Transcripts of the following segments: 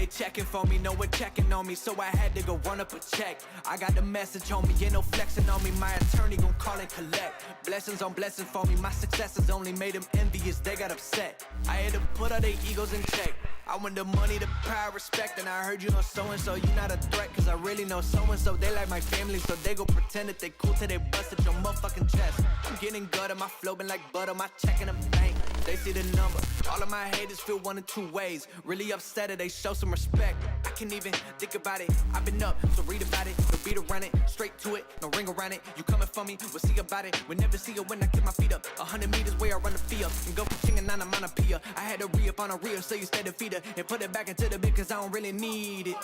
they checking for me, no one checking on me, so I had to go run up a check. I got the message on me, ain't no flexing on me, my attorney gon' call and collect. Blessings on blessings for me, my successes only made them envious, they got upset. I had to put all their egos in check. I want the money, the power, respect, and I heard you know so-and-so, you not a threat, cause I really know so-and-so, they like my family, so they go pretend that they cool till they busted your motherfucking chest. I'm getting gutter, my flow been like butter, my check in the bank, they see the number. All of my haters feel one of two ways, really upset or they show some respect. I can't even think about it, I've been up, so read about it, no beat around it, straight to it, no ring around it. You coming for me, we'll see about it, we'll never see it when I get my feet up. 100 meters where I run the field, and go from chinging on a manapia. I had to re-up on a reel, so you stay defeated, and put it back into the bit, cause I don't really need it.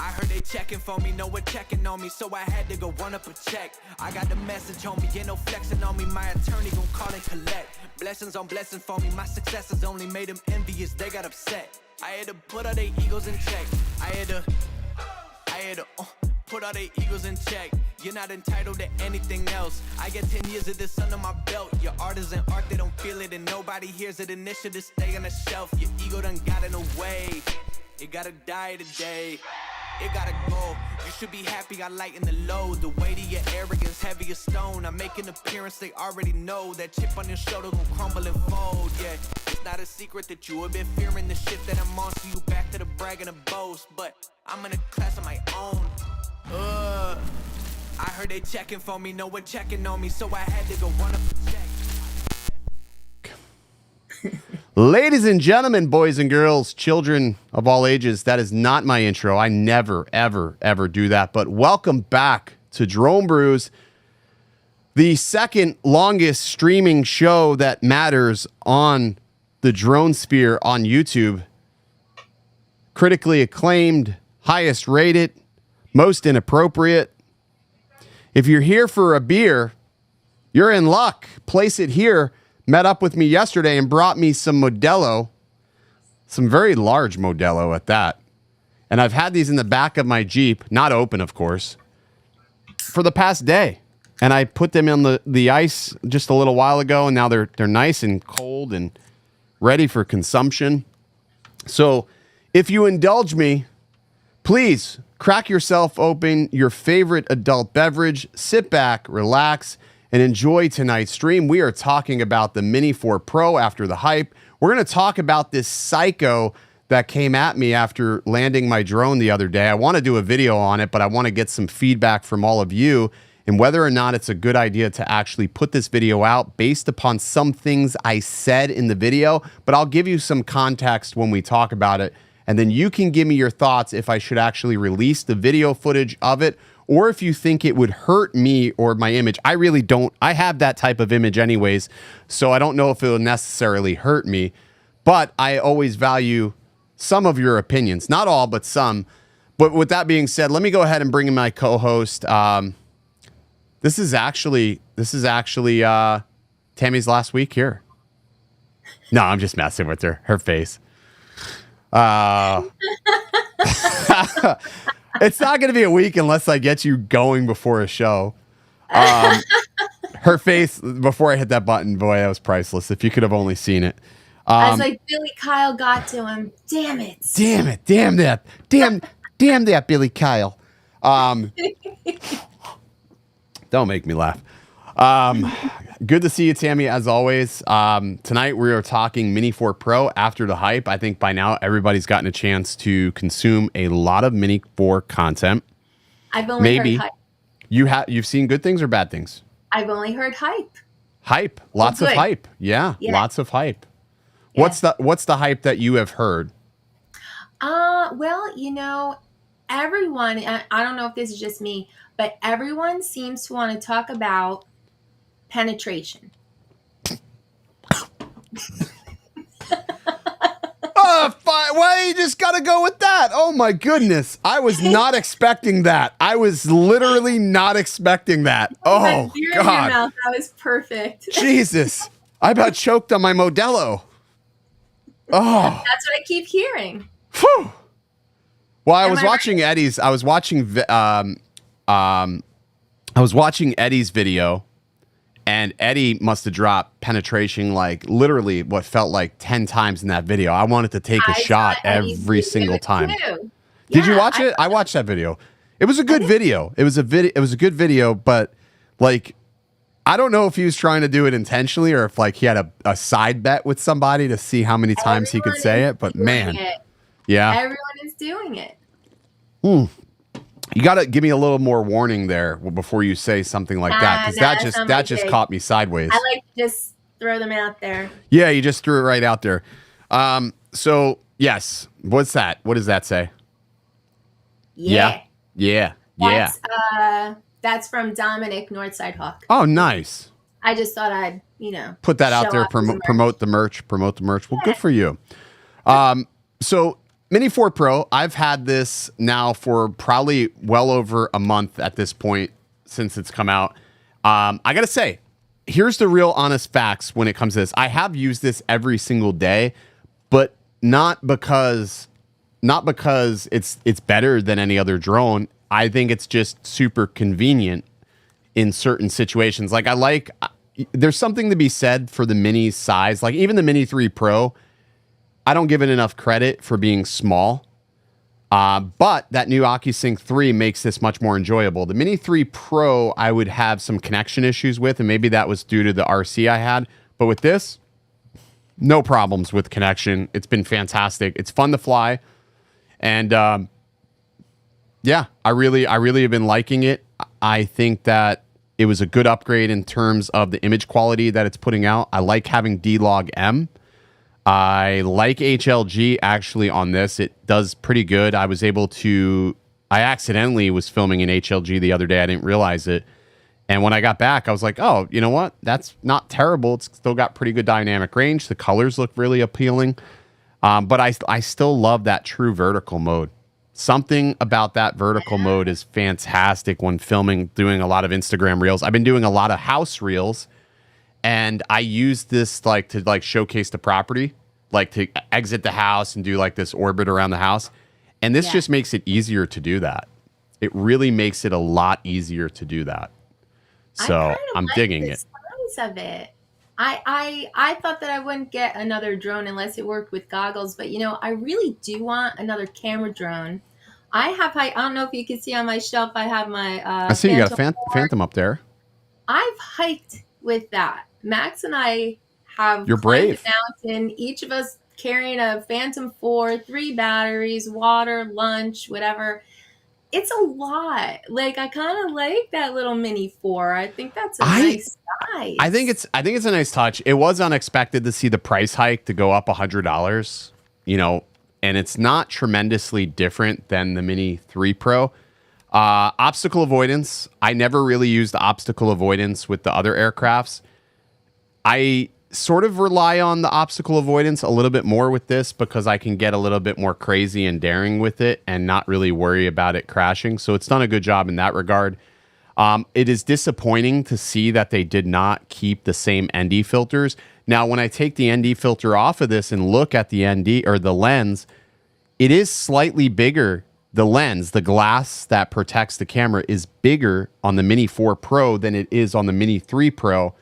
I heard they checking for me, no one checking on me, so I had to go run up a check. I got the message on me, ain't no flexing on me, my attorney gon' call and collect. Blessings on blessings for me, my successes only made them envious, they got upset. I had to put all their egos in check. I had to put all their egos in check. You're not entitled to anything else. I get 10 years of this under my belt. Your art is an art, they don't feel it, and nobody hears it. Initiative stay on the shelf. Your ego done got in the way. It gotta die today. It gotta go. You should be happy I lighten the load. The weight of your arrogance, heavy as stone. I make an appearance, they already know. That chip on your shoulder gon' crumble and fold, yeah. It's not a secret that you have been fearing the shit that I'm on. So you back to the brag and the boast. But I'm in a class of my own. I heard they checking for me, no one checking on me, so I had to go run up a check. Ladies and gentlemen, boys and girls, children of all ages, that is not my intro. I never, ever, ever do that. But welcome back to Drone Brews, the second longest streaming show that matters on the drone sphere on YouTube. Critically acclaimed, highest rated, most inappropriate. If you're here for a beer, you're in luck. Place it here. Met up with me yesterday and brought me some Modelo, some very large Modelo at that. And I've had these in the back of my Jeep, not open, of course, for the past day. And I put them in the ice just a little while ago, and now they're nice and cold and ready for consumption. So if you indulge me, please crack yourself open your favorite adult beverage, sit back, relax, and enjoy tonight's stream. We are talking about the Mini 4 Pro after the hype. We're going to talk about this psycho that came at me after landing my drone the other day. I want to do a video on it, but I want to get some feedback from all of you and whether or not it's a good idea to actually put this video out based upon some things I said in the video. But I'll give you some context when we talk about it, and then you can give me your thoughts if I should actually release the video footage of it, or if you think it would hurt me or my image. I really don't. I have that type of image anyways, so I don't know if it will necessarily hurt me. But I always value some of your opinions. Not all, but some. But with that being said, let me go ahead and bring in my co-host. This is actually Tammy's last week here. No, I'm just messing with her. Her face. It's not going to be a week unless I get you going before a show. Her face before I hit that button, boy, that was priceless. If you could have only seen it. I was like, Billy Kyle got to him. Damn it. Damn it. Damn that. Damn that, Billy Kyle. Don't make me laugh. Good to see you, Tammy, as always. Tonight we are talking Mini 4 Pro after the hype. I think by now everybody's gotten a chance to consume a lot of Mini 4 content. I've only heard hype. You've seen good things or bad things? I've only heard hype. Hype. Lots of hype. Yeah, lots of hype. Yeah. What's the hype that you have heard? Well, everyone, I don't know if this is just me, but everyone seems to want to talk about penetration. Why you just gotta go with that? Oh my goodness. I was not expecting that. I was literally not expecting that. Oh God. In your mouth. That was perfect. Jesus. I about choked on my Modelo. Oh. That's what I keep hearing. Whew. Well, I was watching Eddie's Eddie's video, And Eddie must have dropped penetration like literally what felt like 10 times in that video. I wanted to take a shot every single time. Did you watch it? I watched that video. It was a good video. It was a good video, but like I don't know if he was trying to do it intentionally or if like he had a side bet with somebody to see how many times he could say it. But man, yeah, everyone is doing it. You got to give me a little more warning there before you say something like that, because that just caught me sideways. I like to just throw them out there. Yeah, you just threw it right out there. So yes, what's that? What does that say? Yeah. That's from Dominic Northside Hawk. Oh, nice. I just thought I'd, put that out there, promote the merch. Well, good for you. So Mini 4 Pro, I've had this now for probably well over a month at this point since it's come out. I got to say, here's the real honest facts when it comes to this. I have used this every single day, but not because it's better than any other drone. I think it's just super convenient in certain situations. Like there's something to be said for the Mini's size. Like even the Mini 3 Pro, I don't give it enough credit for being small. But that new OcuSync 3 makes this much more enjoyable. The Mini 3 Pro, I would have some connection issues with, and maybe that was due to the RC I had. But with this, no problems with connection. It's been fantastic. It's fun to fly. And yeah, I really have been liking it. I think that it was a good upgrade in terms of the image quality that it's putting out. I like having D-Log M. I like HLG actually on this. It does pretty good. I accidentally was filming in HLG the other day. I didn't realize it. And when I got back, I was like, oh, you know what? That's not terrible. It's still got pretty good dynamic range. The colors look really appealing. But I still love that true vertical mode. Something about that vertical mode is fantastic when filming, doing a lot of Instagram reels. I've been doing a lot of house reels, and I use this to showcase the property, like to exit the house and do like this orbit around the house. And this just makes it easier to do that. It really makes it a lot easier to do that. So I'm digging it. Size of it. I thought that I wouldn't get another drone unless it worked with goggles, but I really do want another camera drone. I don't know if you can see on my shelf, I have my I see you got a Phantom up there. I've hiked with that. Max and I have You're brave. climbed the mountain, each of us carrying a Phantom 4, 3 batteries, water, lunch, whatever. It's a lot. Like I kind of like that little Mini 4. I think that's a nice size. I think it's a nice touch. It was unexpected to see the price hike to go up $100, and it's not tremendously different than the Mini 3 Pro. Obstacle avoidance. I never really used the obstacle avoidance with the other aircrafts. I sort of rely on the obstacle avoidance a little bit more with this because I can get a little bit more crazy and daring with it and not really worry about it crashing. So it's done a good job in that regard. It is disappointing to see that they did not keep the same ND filters. Now, when I take the ND filter off of this and look at the ND or the lens, it is slightly bigger. The lens, the glass that protects the camera, is bigger on the Mini 4 Pro than it is on the Mini 3 Pro.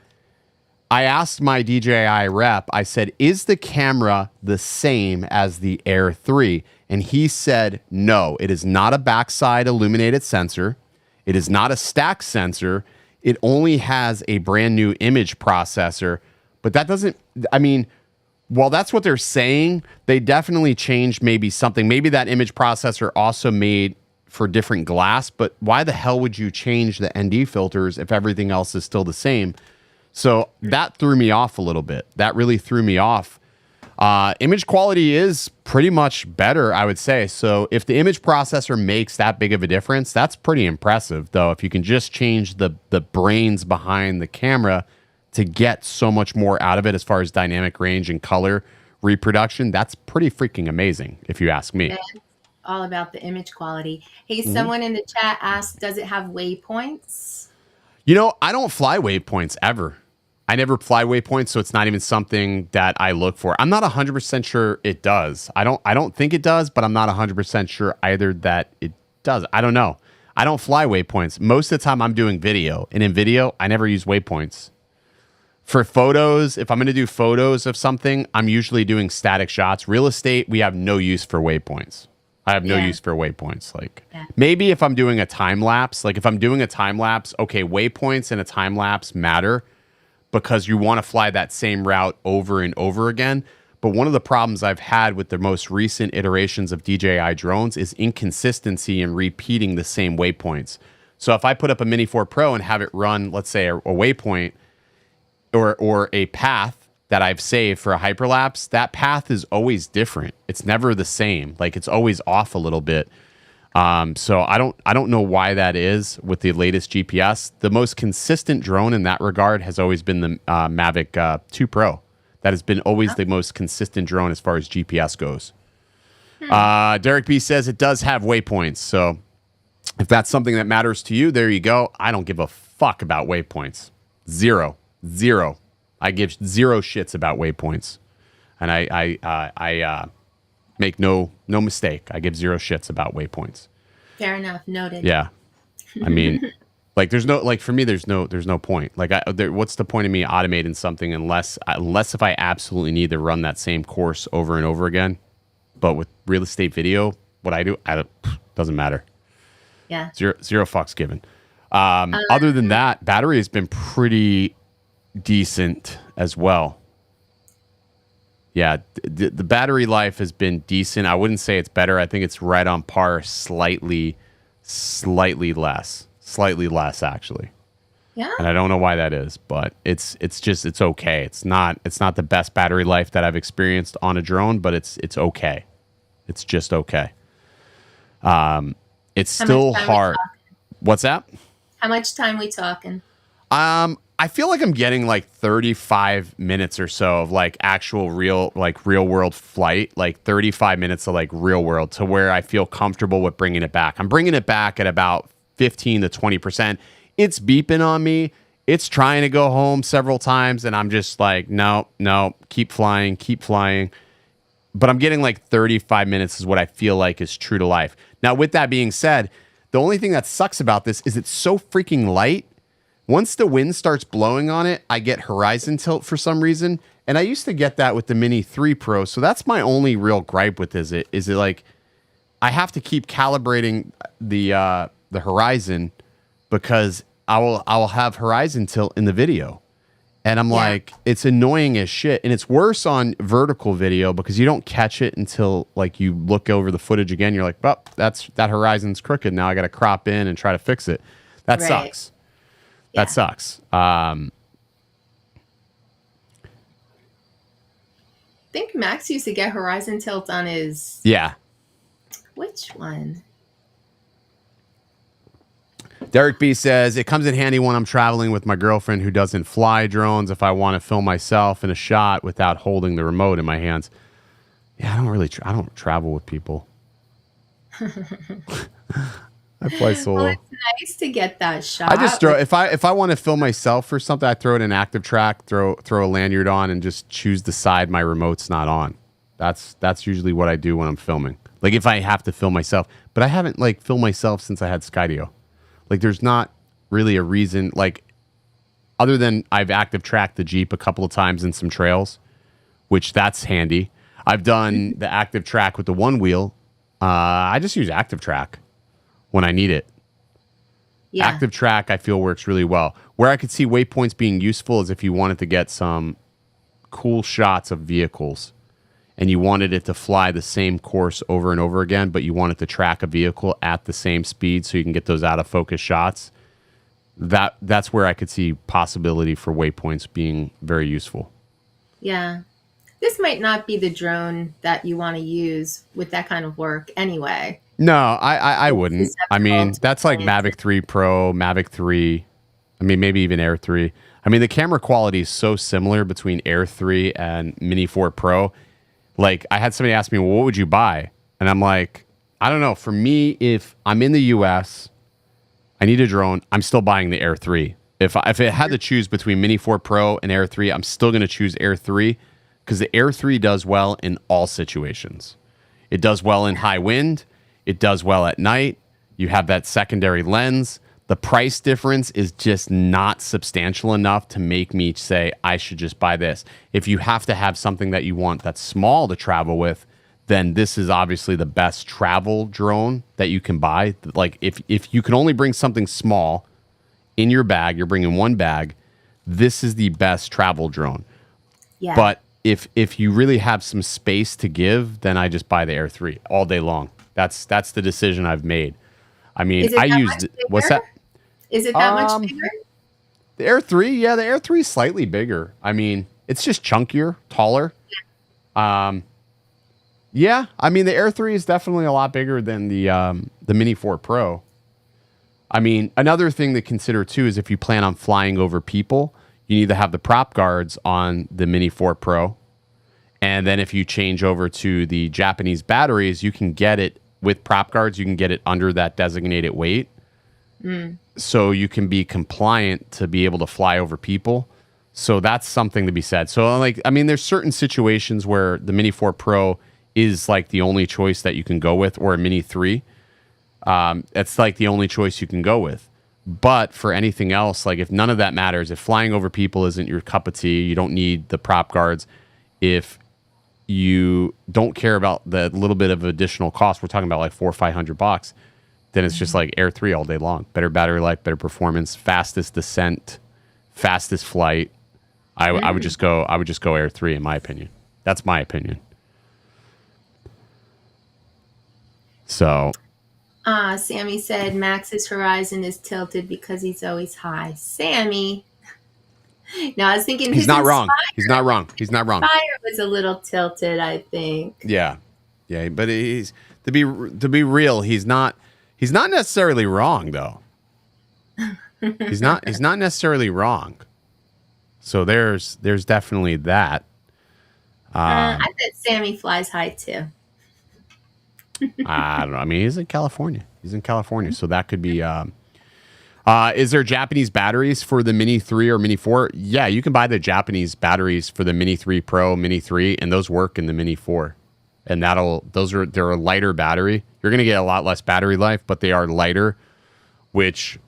I asked my DJI rep, I said, is the camera the same as the Air 3? And he said, no, it is not a backside illuminated sensor. It is not a stack sensor. It only has a brand new image processor. But that doesn't, while that's what they're saying, they definitely changed maybe something. Maybe that image processor also made for different glass, but why the hell would you change the ND filters if everything else is still the same? So that threw me off a little bit. That really threw me off. Image quality is pretty much better, I would say. So if the image processor makes that big of a difference, that's pretty impressive, though. If you can just change the brains behind the camera to get so much more out of it as far as dynamic range and color reproduction, that's pretty freaking amazing, if you ask me. All about the image quality. Hey, someone in the chat asked, does it have waypoints? I don't fly waypoints ever. I never fly waypoints, so it's not even something that I look for. I'm not 100% sure it does. I don't think it does, but I'm not 100% sure either that it does. I don't know. I don't fly waypoints. Most of the time I'm doing video, and in video, I never use waypoints. For photos, if I'm going to do photos of something, I'm usually doing static shots. Real estate, we have no use for waypoints. I have no use for waypoints. Like maybe if I'm doing a time lapse, like if I'm doing a time lapse, okay, waypoints and a time lapse matter because you want to fly that same route over and over again. But one of the problems I've had with the most recent iterations of DJI drones is inconsistency in repeating the same waypoints. So if I put up a Mini 4 Pro and have it run, let's say a waypoint or a path that I've saved for a hyperlapse, that path is always different. It's never the same. Like it's always off a little bit. So I don't know why that is with the latest GPS. The most consistent drone in that regard has always been the Mavic 2 Pro. That has been always the most consistent drone as far as GPS goes. Derek B says it does have waypoints. So if that's something that matters to you, there you go. I don't give a fuck about waypoints. Zero. I give zero shits about waypoints, and I make no mistake. I give zero shits about waypoints. Fair enough. Noted. Yeah, I mean, like there's no like for me there's no point. Like what's the point of me automating something unless if I absolutely need to run that same course over and over again. But with real estate video, what I do, doesn't matter. Yeah. Zero fucks given. Other than that, battery has been pretty decent as well. Yeah, the battery life has been decent. I wouldn't say it's better. I think it's right on par, slightly less actually. Yeah. And I don't know why that is, but it's okay. It's not the best battery life that I've experienced on a drone, but it's okay. It's just okay. It's still hard. What's that? How much time we talking? I feel like I'm getting like 35 minutes or so of like actual real world flight, like 35 minutes of like real world to where I feel comfortable with bringing it back. I'm bringing it back at about 15 to 20%. It's beeping on me. It's trying to go home several times. And I'm just like, no, keep flying. But I'm getting like 35 minutes is what I feel like is true to life. Now, with that being said, the only thing that sucks about this is it's so freaking light. Once the wind starts blowing on it, I get horizon tilt for some reason. And I used to get that with the Mini 3 Pro. So that's my only real gripe with is it like I have to keep calibrating the horizon because I will have horizon tilt in the video. And I'm like, it's annoying as shit. And it's worse on vertical video because you don't catch it until like you look over the footage again. You're like, well, that horizon's crooked. Now I got to crop in and try to fix it. That sucks. That sucks. I think Max used to get horizon tilt on his... Yeah. Which one? Derek B says, it comes in handy when I'm traveling with my girlfriend who doesn't fly drones if I want to film myself in a shot without holding the remote in my hands. Yeah, I don't travel with people. I fly solo. Well, it's nice to get that shot. I just throw if I want to film myself or something, I throw it in active track, throw a lanyard on, and just choose the side my remote's not on. That's usually what I do when I'm filming. Like if I have to film myself, but I haven't like filmed myself since I had Skydio. Like there's not really a reason like other than I've active tracked the Jeep a couple of times in some trails, which that's handy. I've done the active track with the one wheel. I just use active track when I need it. Yeah. Active track, I feel works really well. Where I could see waypoints being useful is if you wanted to get some cool shots of vehicles and you wanted it to fly the same course over and over again, but you wanted to track a vehicle at the same speed so you can get those out of focus shots. That's where I could see possibility for waypoints being very useful. Yeah. This might not be the drone that you want to use with that kind of work anyway. No, I wouldn't. I mean, that's like Mavic 3 Pro, Mavic 3. I mean, maybe even Air 3. I mean, the camera quality is so similar between Air 3 and Mini 4 Pro. Like, I had somebody ask me, well, what would you buy? And I'm like, I don't know. For me, if I'm in the US, I need a drone, I'm still buying the Air 3. If it had to choose between Mini 4 Pro and Air 3, I'm still going to choose Air 3 because the Air 3 does well in all situations. It does well in high wind. It does well at night. You have that secondary lens. the price difference is just not substantial enough to make me say I should just buy this. If you have to have something that you want that's small to travel with, then this is obviously the best travel drone that you can buy. Like if you can only bring something small in your bag, you're bringing one bag, this is the best travel drone. Yeah. But if you really have some space to give, then I just buy the Air 3 all day long. That's the decision I've made. I mean, I used what's that? Is it that much bigger? The Air 3, yeah, the Air 3 is slightly bigger. I mean, it's just chunkier, taller. Yeah, I mean the Air 3 is definitely a lot bigger than the Mini 4 Pro. I mean, another thing to consider too is if you plan on flying over people, you need to have the prop guards on the Mini 4 Pro. And then if you change over to the Japanese batteries, you can get it with prop guards, you can get it under that designated weight. So you can be compliant to be able to fly over people. So that's something to be said. So like, I mean, there's certain situations where the Mini 4 Pro is like the only choice that you can go with, or a Mini 3. It's like the only choice you can go with. But for anything else, like if none of that matters, if flying over people isn't your cup of tea, you don't need the prop guards. If you don't care about the little bit of additional cost, we're talking about like $400 or $500, then it's just like Air 3 all day long. Better battery life, better performance, fastest descent, fastest flight. I would just go Air 3 in my opinion. That's my opinion. So Sammy said Max's horizon is tilted because he's always high. Sammy. No, I was thinking he's not wrong. He's not wrong. He's not wrong. Fire was a little tilted, I think. Yeah. Yeah, but he's to be real, he's not necessarily wrong though. He's not necessarily wrong. So there's definitely that. I bet Sammy flies high too. I don't know. I mean, he's in California. So that could be. Is there Japanese batteries for the Mini 3 or Mini 4? Yeah, you can buy the Japanese batteries for the Mini 3 Pro, Mini 3, and those work in the Mini 4. And they're a lighter battery. You're going to get a lot less battery life, but they are lighter, which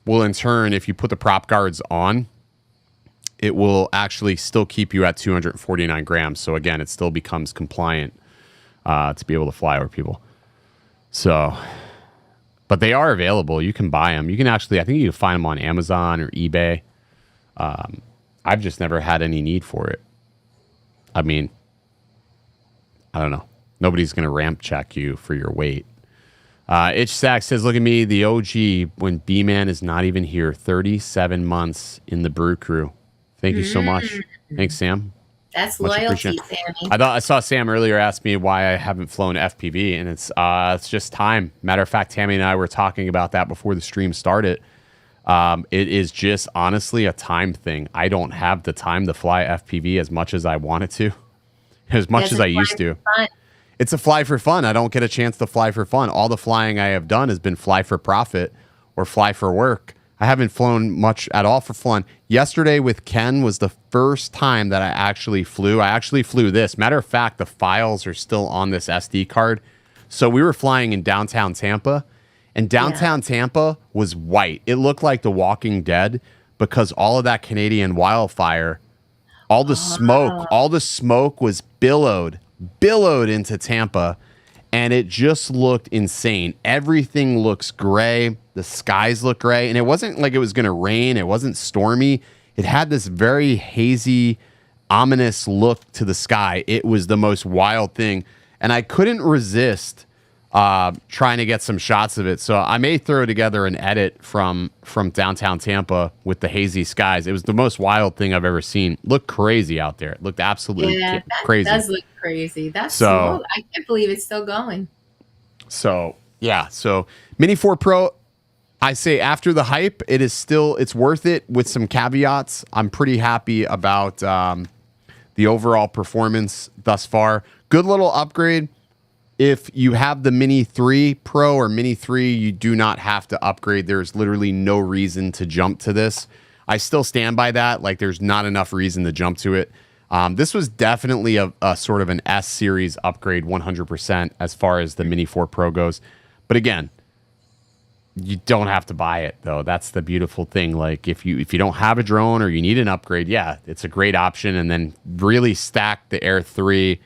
will in turn, if you put the prop guards on, it will actually still keep you at 249 grams. So again, it still becomes compliant to be able to fly over people. So, but they are available. You can buy them. You can actually, I think you can find them on Amazon or eBay. I've just never had any need for it. I mean, I don't know. Nobody's going to ramp check you for your weight. Itch Sack says, look at me, the OG, when B-Man is not even here. 37 months in the Brew Crew. Thank you so much. Thanks, Sam. That's Much loyalty, appreciated. Sammy. I saw Sam earlier ask me why I haven't flown FPV, and it's just time. Matter of fact, Tammy and I were talking about that before the stream started. It is just honestly a time thing. I don't have the time to fly FPV as much as I wanted to, as much as I used to. It's a fly for fun. I don't get a chance to fly for fun. All the flying I have done has been fly for profit or fly for work. I haven't flown much at all for fun. Yesterday with Ken was the first time that I actually flew. I actually flew this. Matter of fact, the files are still on this SD card. So we were flying in downtown Tampa, and downtown Tampa was white. It looked like The Walking Dead because all of that Canadian wildfire, all the smoke was billowed into Tampa, and it just looked insane. Everything looks gray. The skies look gray, and it wasn't like it was going to rain. It wasn't stormy. It had this very hazy, ominous look to the sky. It was the most wild thing, and I couldn't resist trying to get some shots of it. So I may throw together an edit from downtown Tampa with the hazy skies. It was the most wild thing I've ever seen. It looked crazy out there. It looked absolutely crazy. That does look crazy. That's so. I can't believe it's still going. So yeah. So Mini 4 Pro, I say after the hype, it's worth it with some caveats. I'm pretty happy about the overall performance thus far. Good little upgrade. If you have the Mini 3 Pro or Mini 3, you do not have to upgrade. There's literally no reason to jump to this. I still stand by that. Like, there's not enough reason to jump to it. This was definitely a sort of an S series upgrade 100% as far as the Mini 4 Pro goes. But again, You don't have to buy it though. That's the beautiful thing. Like if you don't have a drone or you need an upgrade, yeah, it's a great option. And then really stack the Air 3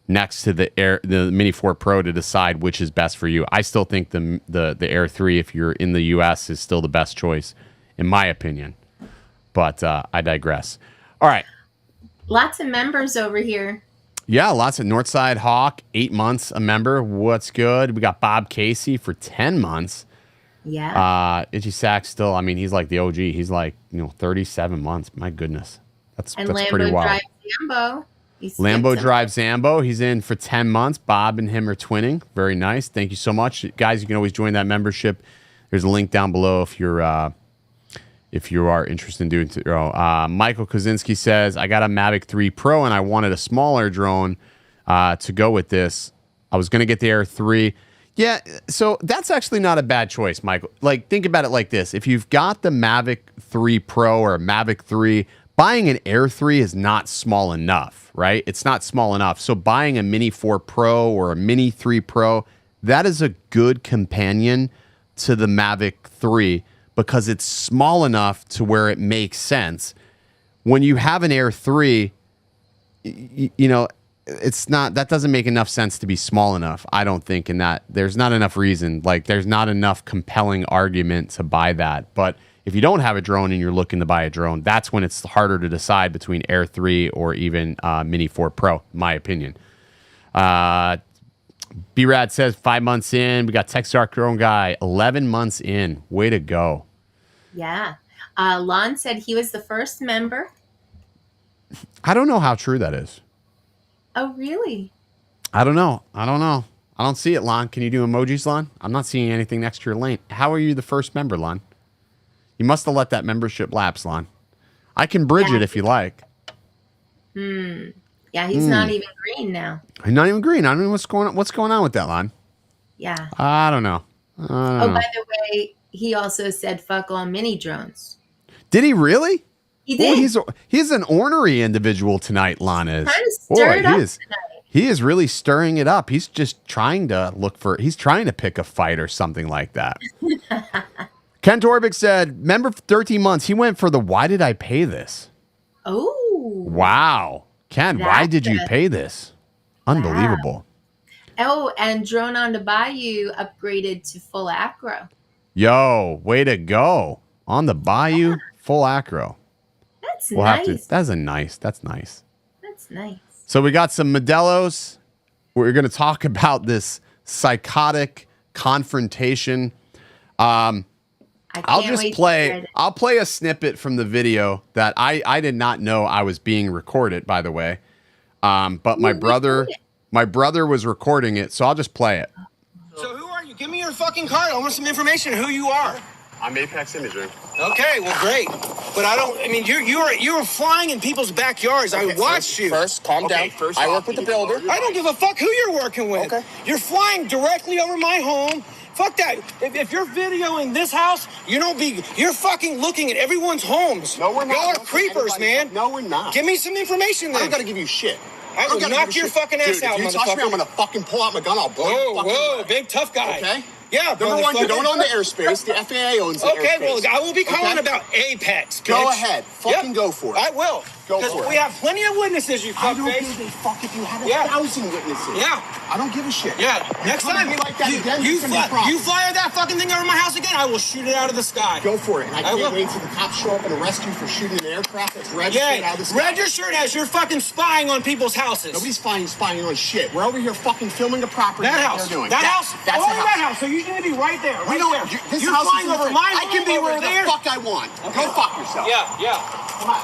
next to the Mini 4 Pro to decide which is best for you. I still think the Air 3, if you're in the US, is still the best choice, in my opinion. But I digress. All right. Lots of members over here. Yeah, lots of Northside Hawk, 8 months a member. What's good? We got Bob Casey for 10 months. Yeah. Itchy Sack still, I mean, he's like the OG. He's like, 37 months. My goodness. That's Lambo pretty wild. Drive Zambo. Lambo Drive Zambo. He's in for 10 months. Bob and him are twinning. Very nice. Thank you so much. Guys, you can always join that membership. There's a link down below if you are interested in doing it. Michael Kozinski says, I got a Mavic 3 Pro and I wanted a smaller drone to go with this. I was going to get the Air 3. Yeah, so that's actually not a bad choice, Michael. Like, think about it like this. If you've got the Mavic 3 Pro or a Mavic 3, buying an Air 3 is not small enough, right? It's not small enough. So buying a Mini 4 Pro or a Mini 3 Pro, that is a good companion to the Mavic 3 because it's small enough to where it makes sense. When you have an Air 3, it's not, that doesn't make enough sense to be small enough, I don't think, in that there's not enough reason, like there's not enough compelling argument to buy that. But if you don't have a drone and you're looking to buy a drone, that's when it's harder to decide between Air 3 or even Mini 4 Pro, in my opinion. B-Rad says 5 months in. We got Techstar Drone Guy, 11 months in. Way to go. Yeah. Lon said he was the first member. I don't know how true that is. Oh, really? I don't know. I don't see it, Lon. Can you do emojis, Lon? I'm not seeing anything next to your lane. How are you the first member, Lon? You must have let that membership lapse, Lon. I can bridge it if you like. Yeah, he's not even green now. I'm not even green. I don't know what's going on with that, Lon. Yeah. I don't know. By the way, he also said fuck all mini drones. Did he really? He did. Boy, he's an ornery individual tonight, Lon is. Trying to stir it up tonight. He is really stirring it up. He's just trying to he's trying to pick a fight or something like that. Ken Torbic said, member for 13 months. He went for the why did I pay this? Oh. Wow. Ken, why did you pay this? Unbelievable. Wow. Oh, and Drone on the Bayou upgraded to full acro. Yo, way to go. On the Bayou, full acro. That's nice. That's nice. That's nice. That's nice. So we got some Modelos. We're going to talk about this psychotic confrontation. I'll play a snippet from the video that I did not know I was being recorded, by the way. But my brother was recording it, so I'll just play it. So who are you? Give me your fucking card. I want some information who you are. I'm Apex Imaging. Okay, well, great. But you were flying in people's backyards. Okay, I watched you. First, calm down. First, I work with the builder. I don't give a fuck who you're working with. Okay. You're flying directly over my home. Fuck that. If you're videoing this house, you're fucking looking at everyone's homes. No, we're not. Y'all are creepers, man. No, we're not. Give me some information then. I don't gotta give you shit. I will knock your fucking ass out, Dude, if you touch me, I'm gonna fucking pull out my gun. I'll blow you fucking away. Big tough guy. Okay? Yeah, Number one, you don't own the airspace. The FAA owns the airspace. Okay, well, I will be calling about Apex, bitch. Go ahead. Fucking go for it. I will. Go for it. We have plenty of witnesses, you I don't fuckface. give a fuck if you had 1,000 witnesses. Yeah. I don't give a shit. Yeah. Next time like that again, you it's gonna be a problem. you fire that fucking thing over my house again, I will shoot it out of the sky. Go for it. And I I will. can't wait till the cops show up and arrest you for shooting an aircraft that's registered out of the sky. Red your shirt as you're fucking spying on people's houses. Nobody's spying on shit. We're over here fucking filming the property That that house. they're doing. That house. That's only the house. that house. So you're gonna be right there. We Right don't. there. This You're house flying is over my I can be home where over the there. fuck I want. Go fuck yourself. Yeah. Come on.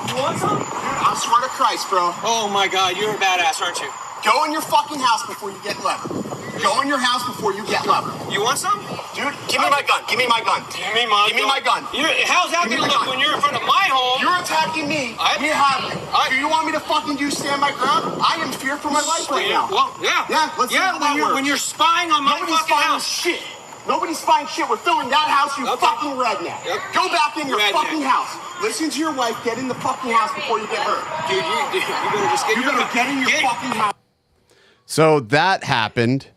You want some? I swear to Christ, bro. Oh my God, you're a badass, aren't you? Go in your fucking house before you get leveled. Go in your house before you get leveled. You want some? Dude, give me my gun. Give me my gun. Give me my gun. How's that Give me gonna my look gun. when you're in front of my home? You're attacking me. We have you. Do you want me to fucking stand my ground? I am fear for my life right now. Well, yeah. Yeah, let's see how that works. when you're spying on my Nobody's fucking spying house. shit. Nobody's spying shit. We're filling that house, you Okay. fucking redneck. Yep. Go back in your Redneck. fucking house. Listen to your wife. Get in the fucking house before you get hurt. Dude, you better just get You better get in your fucking house. So that happened.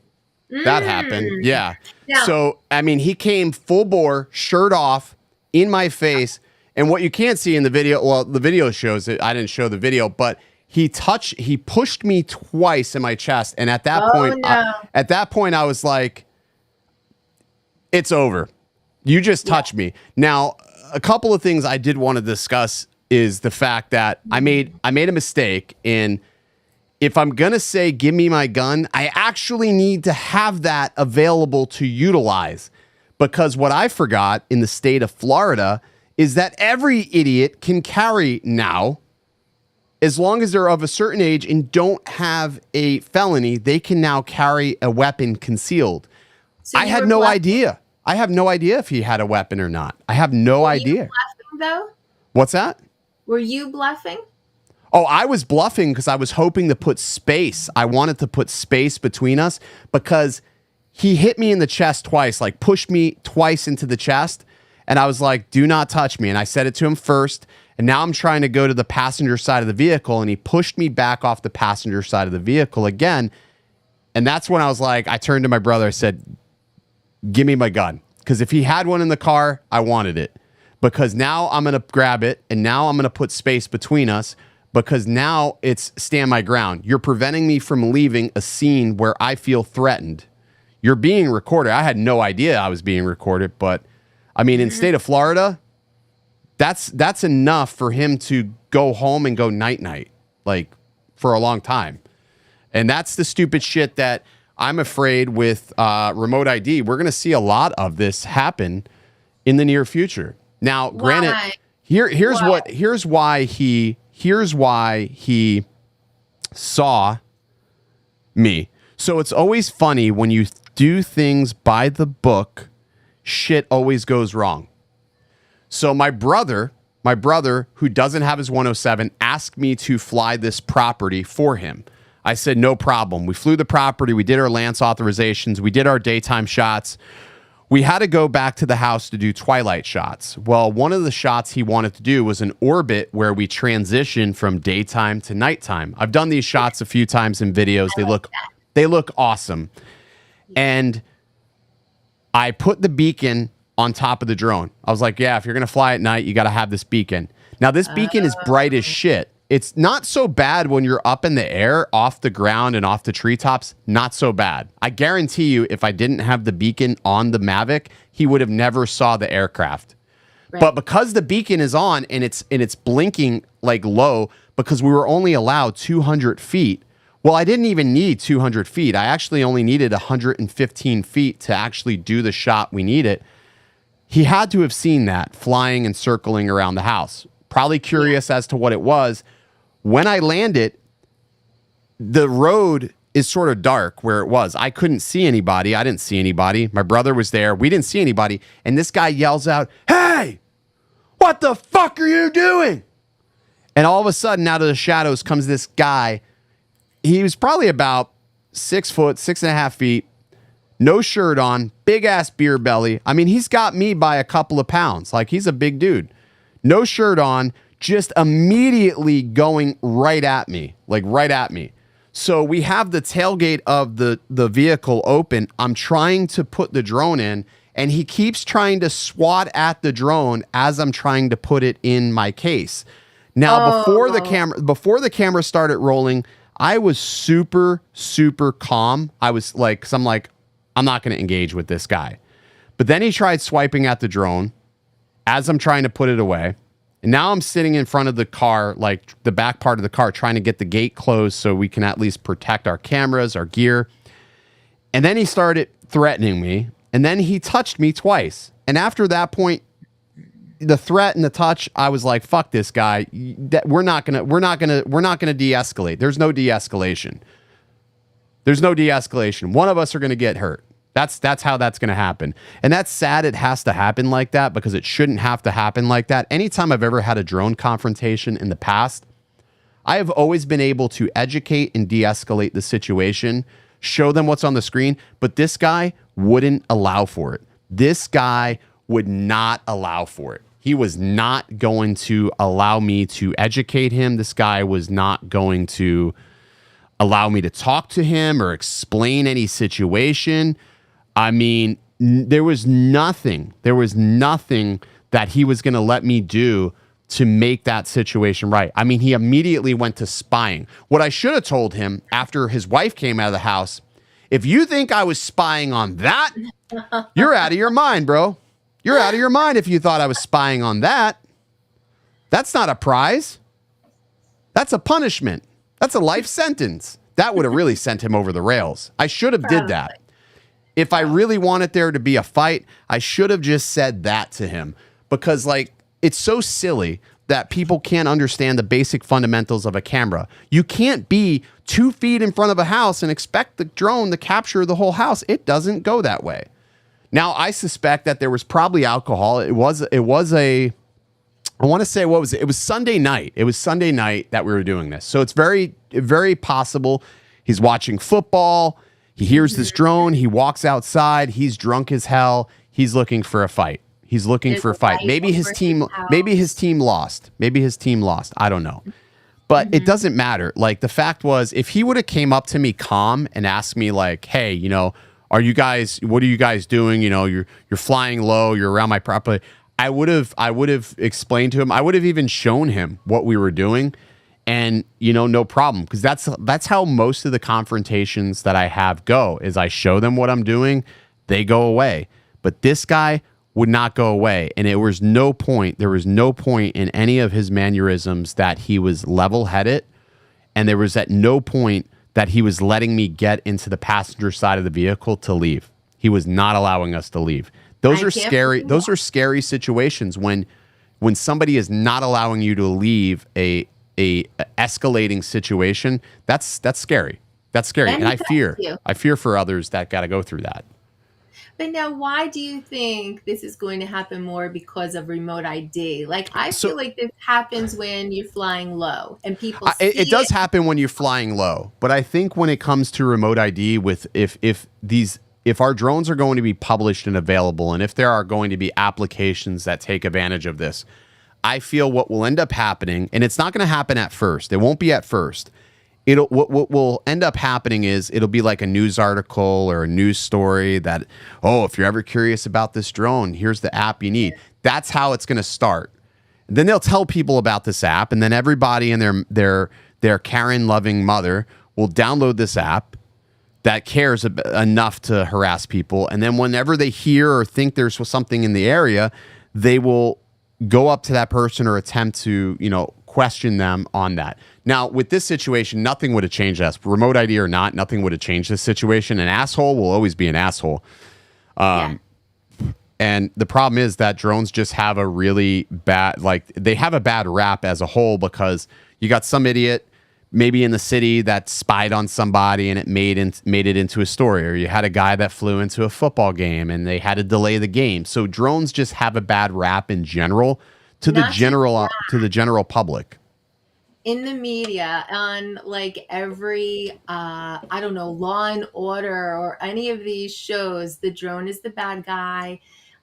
That happened. Yeah. Yeah. So, I mean, he came full bore, shirt off, in my face. And what you can't see in the video, well, the video shows it. I didn't show the video, but he pushed me twice in my chest. And at that point, I was like, it's over. You just touched me. Now, a couple of things I did want to discuss is the fact that I made a mistake in, if I'm going to say, give me my gun, I actually need to have that available to utilize, because what I forgot in the state of Florida is that every idiot can carry now, as long as they're of a certain age and don't have a felony, they can now carry a weapon concealed. So I had no idea. I have no idea if he had a weapon or not. I have no idea. Were you bluffing, though? What's that? Were you bluffing? Oh, I was bluffing because I was hoping to put space. I wanted to put space between us because he hit me in the chest twice, like pushed me twice into the chest. And I was like, do not touch me. And I said it to him first. And now I'm trying to go to the passenger side of the vehicle. And he pushed me back off the passenger side of the vehicle again. And that's when I was like, I turned to my brother. I said, give me my gun. Because if he had one in the car, I wanted it. Because now I'm going to grab it. And now I'm going to put space between us. Because now it's stand my ground. You're preventing me from leaving a scene where I feel threatened. You're being recorded. I had no idea I was being recorded. But, I mean, in state of Florida, that's enough for him to go home and go night-night, like, for a long time. And that's the stupid shit that I'm afraid with remote ID. We're going to see a lot of this happen in the near future. Now, granted, here's why he saw me. So it's always funny when you do things by the book, shit always goes wrong. So my brother who doesn't have his 107 asked me to fly this property for him. I said, no problem. We flew the property. We did our Lance authorizations. We did our daytime shots. We had to go back to the house to do twilight shots. Well, one of the shots he wanted to do was an orbit where we transition from daytime to nighttime. I've done these shots a few times in videos. They look awesome. And I put the beacon on top of the drone. I was like, yeah, if you're going to fly at night, you got to have this beacon. Now, this beacon is bright as shit. It's not so bad when you're up in the air, off the ground and off the treetops. Not so bad. I guarantee you, if I didn't have the beacon on the Mavic, he would have never saw the aircraft. Right. But because the beacon is on and it's blinking like low, because we were only allowed 200 feet. Well, I didn't even need 200 feet. I actually only needed 115 feet to actually do the shot we needed. He had to have seen that flying and circling around the house. Probably curious as to what it was. When I landed, the road is sort of dark where it was. I couldn't see anybody. I didn't see anybody. My brother was there. We didn't see anybody. And this guy yells out, "Hey, what the fuck are you doing?" And all of a sudden, out of the shadows comes this guy. He was probably about 6 foot, 6.5 feet, no shirt on, big ass beer belly. I mean, he's got me by a couple of pounds. Like, he's a big dude. No shirt on, just immediately going right at me, like right at me. So we have the tailgate of the vehicle open. I'm trying to put the drone in, and he keeps trying to swat at the drone as I'm trying to put it in my case. Now, before the camera started rolling, I was super, super calm. I was like, 'cause I'm like, I'm not going to engage with this guy. But then he tried swiping at the drone as I'm trying to put it away. And now I'm sitting in front of the car, like the back part of the car, trying to get the gate closed so we can at least protect our cameras, our gear. And then he started threatening me. And then he touched me twice. And after that point, the threat and the touch, I was like, fuck this guy. We're not gonna de-escalate. There's no de-escalation. There's no de-escalation. One of us are gonna get hurt. That's how that's going to happen. And that's sad it has to happen like that, because it shouldn't have to happen like that. Anytime I've ever had a drone confrontation in the past, I have always been able to educate and de-escalate the situation, show them what's on the screen, but this guy wouldn't allow for it. This guy would not allow for it. He was not going to allow me to educate him. This guy was not going to allow me to talk to him or explain any situation. I mean, there was nothing that he was going to let me do to make that situation right. I mean, he immediately went to spying. What I should have told him after his wife came out of the house, if you think I was spying on that, you're out of your mind, bro. You're out of your mind if you thought I was spying on that. That's not a prize. That's a punishment. That's a life sentence. That would have really sent him over the rails. I should have did that. If I really wanted there to be a fight, I should have just said that to him, because like, it's so silly that people can't understand the basic fundamentals of a camera. You can't be 2 feet in front of a house and expect the drone to capture the whole house. It doesn't go that way. Now, I suspect that there was probably alcohol. It was I want to say, what was it? It was Sunday night. It was Sunday night that we were doing this. So it's very, very possible he's watching football. He hears this drone. He walks outside. He's drunk as hell. He's looking for a fight. He's looking for a fight. Maybe his team lost. Maybe his team lost. I don't know. But it doesn't matter. Like, the fact was, if he would have came up to me calm and asked me like, hey, you know, what are you guys doing? You know, you're flying low, you're around my property. I would have explained to him. I would have even shown him what we were doing, and, you know, no problem. Because that's how most of the confrontations that I have go, is I show them what I'm doing, they go away. But this guy would not go away. And there was no point in any of his mannerisms that he was level-headed. And there was at no point that he was letting me get into the passenger side of the vehicle to leave. He was not allowing us to leave. Those are scary. Those are scary situations when somebody is not allowing you to leave a escalating situation. That's scary. That's scary. And I fear for others that got to go through that. But now, why do you think this is going to happen more because of remote ID? Like, I feel like this happens when you're flying low and people see it does happen when you're flying low. But I think when it comes to remote ID, if our drones are going to be published and available, and if there are going to be applications that take advantage of this, I feel what will end up happening, and it's not going to happen at first. It won't be at first. What will end up happening is it'll be like a news article or a news story that, oh, if you're ever curious about this drone, here's the app you need. That's how it's going to start. And then they'll tell people about this app, and then everybody and their Karen-loving mother will download this app that cares enough to harass people. And then whenever they hear or think there's something in the area, they will go up to that person or attempt to, you know, question them on that. Now, with this situation, nothing would have changed us. Remote ID or not, nothing would have changed this situation. An asshole will always be an asshole. And the problem is that drones just have a really bad, like, they have a bad rap as a whole, because you got some idiot maybe in the city that spied on somebody and it made it into a story, or you had a guy that flew into a football game and they had to delay the game. So drones just have a bad rap in general to the general public. In the media, on like every I don't know, Law and Order or any of these shows, the drone is the bad guy.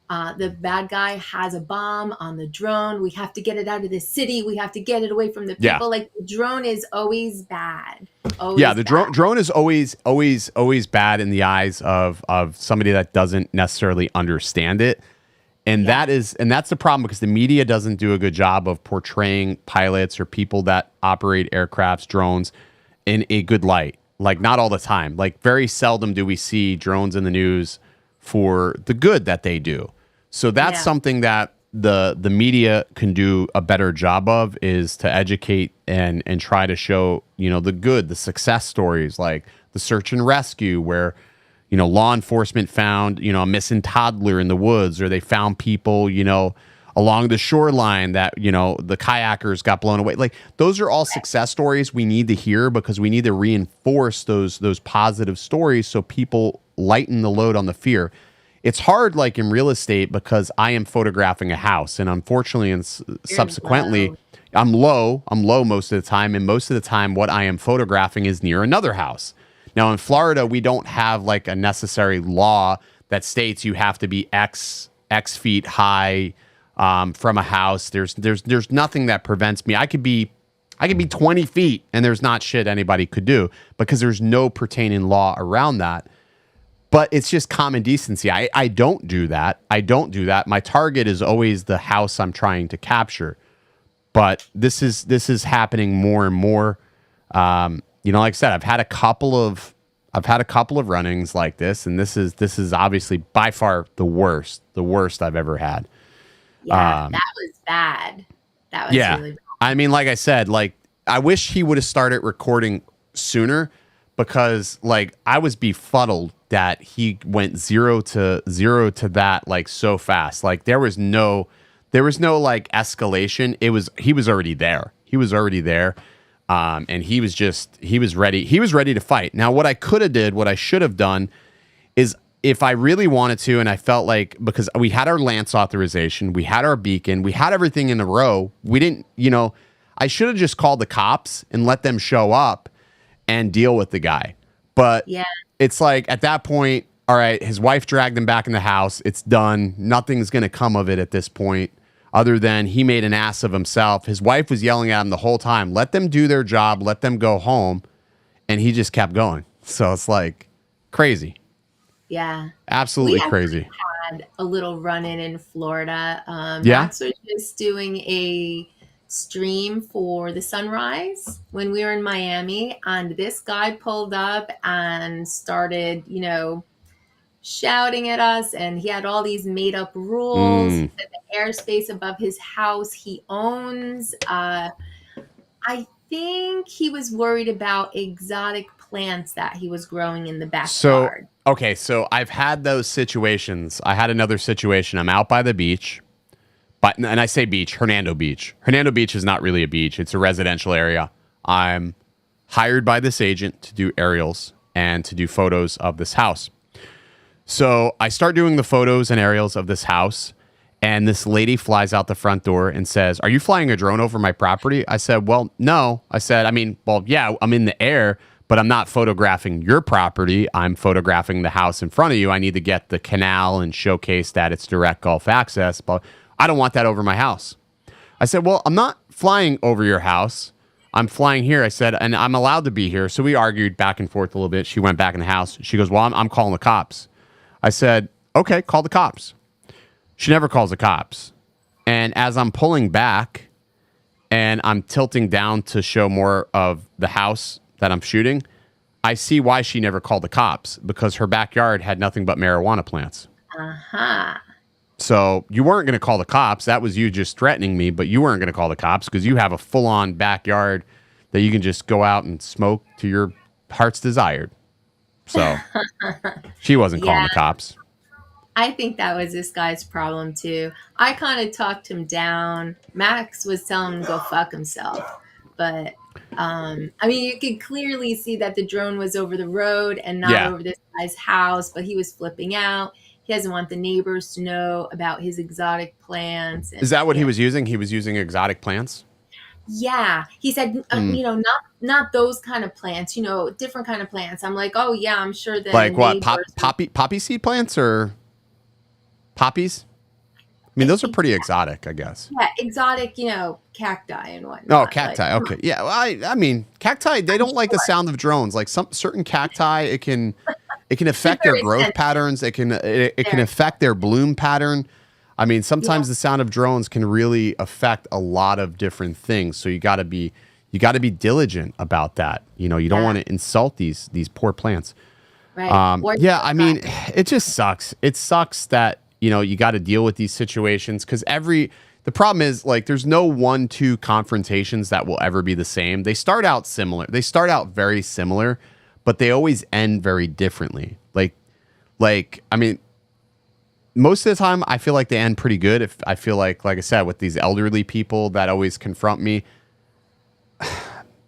The bad guy has a bomb on the drone. We have to get it out of the city. We have to get it away from the people. Yeah. Like, the drone is always bad. Drone is always bad in the eyes of somebody that doesn't necessarily understand it. And that's the problem, because the media doesn't do a good job of portraying pilots or people that operate aircrafts, drones, in a good light. Like, not all the time. Like, very seldom do we see drones in the news for the good that they do. So that's something that the media can do a better job of, is to educate and try to show, you know, the good, the success stories, like the search and rescue, where, you know, law enforcement found, you know, a missing toddler in the woods, or they found people, you know, along the shoreline that, you know, the kayakers got blown away. Like, those are all success stories we need to hear, because we need to reinforce those positive stories so people lighten the load on the fear. It's hard, like in real estate, because I am photographing a house, and unfortunately and subsequently I'm low most of the time, and most of the time what I am photographing is near another house. Now, in Florida, we don't have like a necessary law that states you have to be X feet high from a house. There's nothing that prevents me. I could be I could be 20 feet and there's not shit anybody could do because there's no pertaining law around that. But it's just common decency. I don't do that. I don't do that. My target is always the house I'm trying to capture. But this is happening more and more. You know, like I said, I've had a couple of run-ins like this, and this is obviously by far the worst I've ever had. Yeah, that was bad. That was really bad. I mean, like I said, like I wish he would have started recording sooner because like I was befuddled that he went zero to that like so fast. Like there was no like escalation. He was already there. And he was ready to fight. Now, what I should have done is if I really wanted to, and I felt like, because we had our Lance authorization, we had our beacon, we had everything in a row. We didn't, I should have just called the cops and let them show up and deal with the guy. But it's like at that point, all right, his wife dragged him back in the house. It's done. Nothing's going to come of it at this point. Other than he made an ass of himself. His wife was yelling at him the whole time. Let them do their job. Let them go home. And he just kept going. So it's like crazy. Yeah. Absolutely crazy. Had a little run-in in Florida. Yeah. Max was just doing a stream for the sunrise when we were in Miami. And this guy pulled up and started, shouting at us, and he had all these made up rules that the airspace above his house he owns. I think he was worried about exotic plants that he was growing in the backyard. So I've had those situations. I had another situation. I'm out by the beach, and I say beach, Hernando Beach. Hernando Beach is not really a beach. It's a residential area. I'm hired by this agent to do aerials and to do photos of this house. So I start doing the photos and aerials of this house, and this lady flies out the front door and says, "Are you flying a drone over my property?" I said, "Well, no." I said, yeah, I'm in the air, but I'm not photographing your property. I'm photographing the house in front of you. I need to get the canal and showcase that it's direct Gulf access, but I don't want that over my house. I said, "Well, I'm not flying over your house. I'm flying here." I said, "and I'm allowed to be here." So we argued back and forth a little bit. She went back in the house. She goes, "Well, I'm calling the cops." I said, "Okay, call the cops." She never calls the cops. And as I'm pulling back and I'm tilting down to show more of the house that I'm shooting, I see why she never called the cops, because her backyard had nothing but marijuana plants. Uh-huh. So you weren't going to call the cops. That was you just threatening me, but you weren't going to call the cops because you have a full-on backyard that you can just go out and smoke to your heart's desired. So she wasn't calling the cops. I think that was this guy's problem too. I kind of talked him down. Max was telling him to go fuck himself. But, you could clearly see that the drone was over the road and not over this guy's house, but he was flipping out. He doesn't want the neighbors to know about his exotic plants. Is that what he was using? He was using exotic plants? Yeah. He said, not those kind of plants, different kind of plants. I'm like, oh, yeah, I'm sure that. Like what? Poppy seed plants or poppies? I mean, those are pretty exotic, I guess. Yeah, exotic, cacti and whatnot. Oh, cacti. Okay. Yeah. Well, I mean, cacti, they don't like the sound of drones. Like some certain cacti, it can affect their growth patterns. It can affect their bloom pattern. I mean, sometimes the sound of drones can really affect a lot of different things. So you got to be diligent about that. You don't want to insult these poor plants. Right. I mean, it just sucks. It sucks that, you got to deal with these situations because the problem is like there's no 1-2 confrontations that will ever be the same. They start out similar. They start out very similar, but they always end very differently. I mean, most of the time I feel like they end pretty good. If I feel like I said, with these elderly people that always confront me,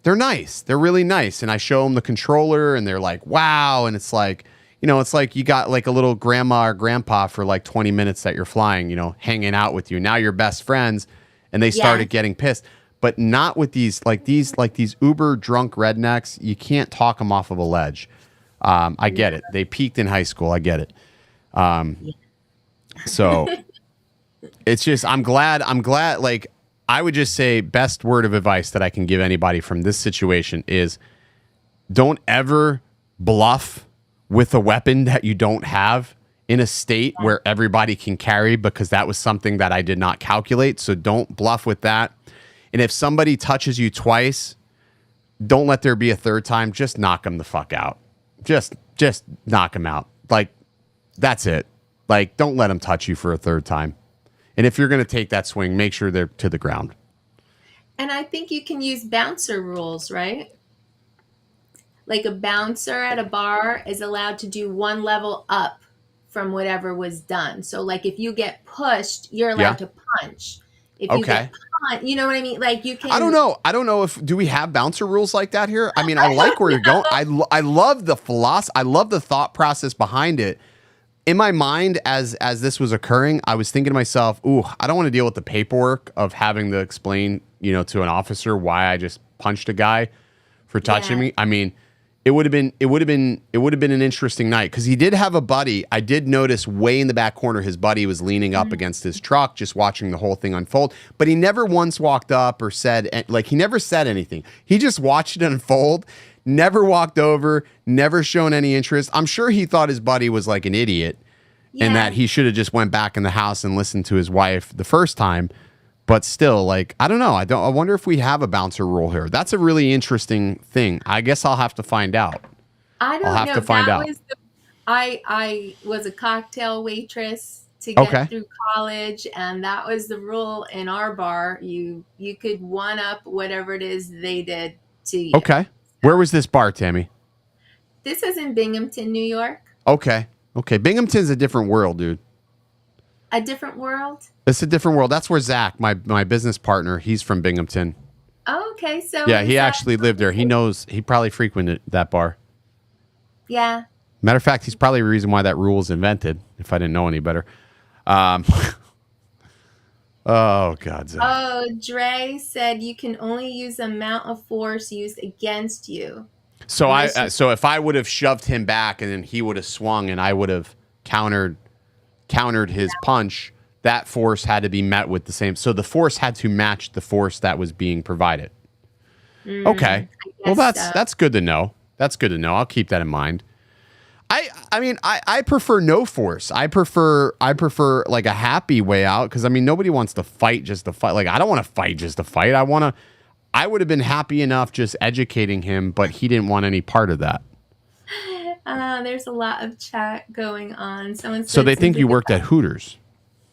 they're nice. They're really nice. And I show them the controller and they're like, wow. And it's like, it's like you got like a little grandma or grandpa for like 20 minutes that you're flying, hanging out with you. Now you're best friends and they started getting pissed. But not with these uber drunk rednecks. You can't talk them off of a ledge. I get it. They peaked in high school. I get it. So it's just, I'm glad like I would just say best word of advice that I can give anybody from this situation is don't ever bluff with a weapon that you don't have in a state where everybody can carry, because that was something that I did not calculate. So don't bluff with that. And if somebody touches you twice, don't let there be a third time. Just knock them the fuck out. Just knock them out. Like, that's it. Like, don't let them touch you for a third time. And if you're going to take that swing, make sure they're to the ground. And I think you can use bouncer rules, right? Like a bouncer at a bar is allowed to do one level up from whatever was done. So like if you get pushed, you're allowed to punch. If you get punched, you know what I mean? Like you can. I don't know if do we have bouncer rules like that here? I mean, I like where you're going. I love the philosophy. I love the thought process behind it. In my mind, as this was occurring, I was thinking to myself, "Ooh, I don't want to deal with the paperwork of having to explain, to an officer why I just punched a guy for touching me." I mean, it would have been an interesting night, because he did have a buddy. I did notice way in the back corner, his buddy was leaning up against his truck, just watching the whole thing unfold. But he never once walked up or said, he never said anything. He just watched it unfold. Never walked over, never shown any interest. I'm sure he thought his buddy was like an idiot and that he should have just went back in the house and listened to his wife the first time. But still, like, I don't know. I wonder if we have a bouncer rule here. That's a really interesting thing. I guess I'll have to find out. I'll have to find out. I was a cocktail waitress to get through college, and that was the rule in our bar. You could one up whatever it is they did to you. Okay. Where was this bar, Tammy? This was in Binghamton, New York. Okay. Binghamton's a different world, dude. A different world? It's a different world. That's where Zach, my business partner, he's from Binghamton. Oh, okay. So yeah, he actually lived there. He probably frequented that bar. Yeah. Matter of fact, he's probably the reason why that rule was invented, if I didn't know any better. Oh, God, Zach. Oh, Dre said you can only use the amount of force used against you. So so if I would have shoved him back and then he would have swung and I would have countered his punch, that force had to be met with the same. So the force had to match the force that was being provided. Okay. Well, that's good to know. That's good to know. I'll keep that in mind. I mean, I prefer no force. I prefer like a happy way out, because I mean, nobody wants to fight just to fight. Like, I don't want to fight just to fight. I would have been happy enough just educating him, but he didn't want any part of that. There's a lot of chat going on. So they think you worked at Hooters.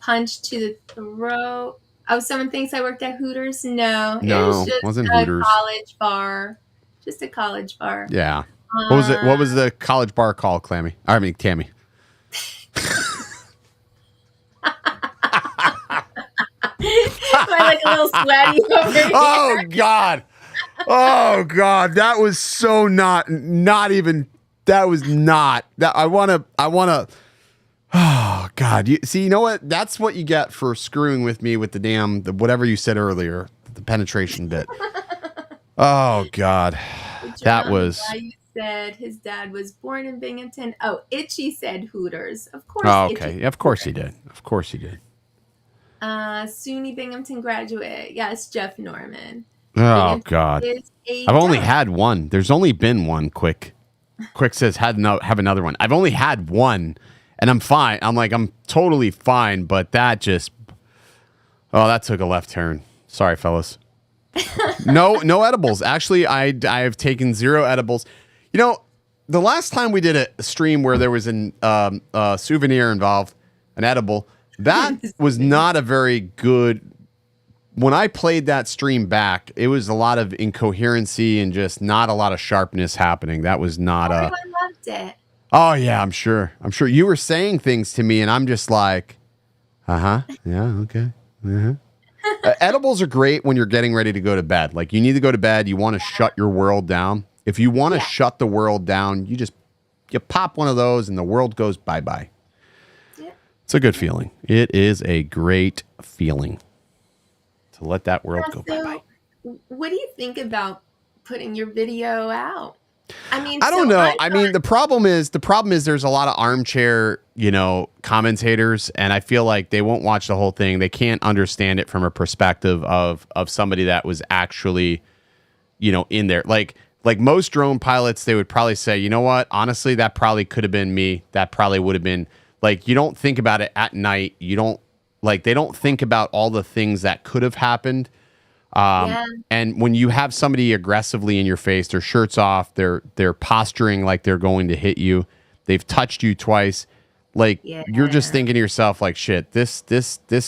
Punch to the throat. Oh, someone thinks I worked at Hooters? No, it wasn't Hooters. College bar. Just a college bar. Yeah. What was it? What was the college bar called, Tammy? Am I like a little sweaty over here? Oh God. That was so not even. That was not that. I want to. Oh God. You know what? That's what you get for screwing with me with the whatever you said earlier, the penetration bit. Oh God. That was. You said his dad was born in Binghamton. Oh, Itchy said Hooters. Of course. Oh, okay. Of course he did. SUNY Binghamton graduate. Yes, Jeff Norman. Oh God. I've only had one. There's only been one. Quick says have another one. I've only had one, and I'm fine. I'm totally fine. But that took a left turn. Sorry, fellas. No edibles. Actually, I have taken 0 edibles. The last time we did a stream where there was a souvenir involved, an edible, that was not a very good. When I played that stream back, it was a lot of incoherency and just not a lot of sharpness happening. That was not Everyone loved it. Oh yeah, I'm sure you were saying things to me, and I'm just like, yeah, okay, edibles are great when you're getting ready to go to bed. Like, you need to go to bed. You want to shut your world down. If you want to shut the world down, you pop one of those and the world goes bye-bye. Yeah. It's a good feeling. It is a great feeling to let that world go bye-bye. What do you think about putting your video out? I mean, I don't so know. I mean, the problem is there's a lot of armchair, commentators, and I feel like they won't watch the whole thing. They can't understand it from a perspective of somebody that was actually, in there. Like most drone pilots, they would probably say, you know what? Honestly, that probably could have been me. That probably would have been like, you don't think about it at night. You don't they don't think about all the things that could have happened. And when you have somebody aggressively in your face, their shirt's off, they're posturing like they're going to hit you. They've touched you twice. You're just thinking to yourself, like, shit, this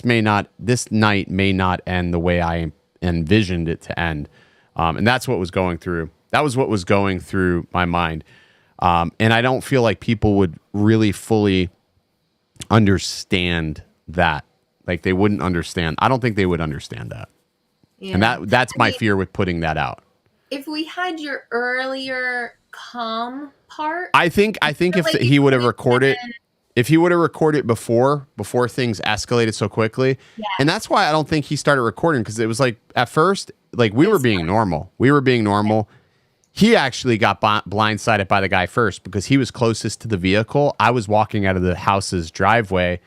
night may not end the way I envisioned it to end. And that's what was going through. That was what was going through my mind. And I don't feel like people would really fully understand that. Like, they wouldn't understand. I don't think they would understand that. Yeah. And that's my fear with putting that out. If we had your earlier calm part, I think if he would have recorded, if he would have recorded before things escalated so quickly, and that's why I don't think he started recording, because it was like at first, like we were being normal. He actually got blindsided by the guy first because he was closest to the vehicle. I was walking out of the house's driveway.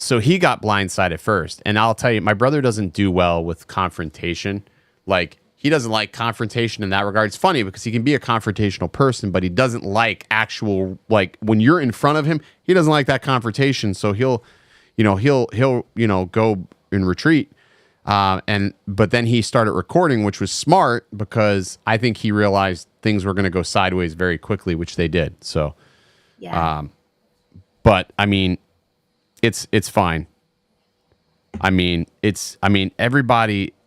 So he got blindsided first. And I'll tell you, my brother doesn't do well with confrontation. Like, he doesn't like confrontation in that regard. It's funny because he can be a confrontational person, but he doesn't like actual, like, when you're in front of him, he doesn't like that confrontation. So he'll go and retreat. But then he started recording, which was smart because I think he realized things were going to go sideways very quickly, which they did. So, but I mean, it's fine. Everybody,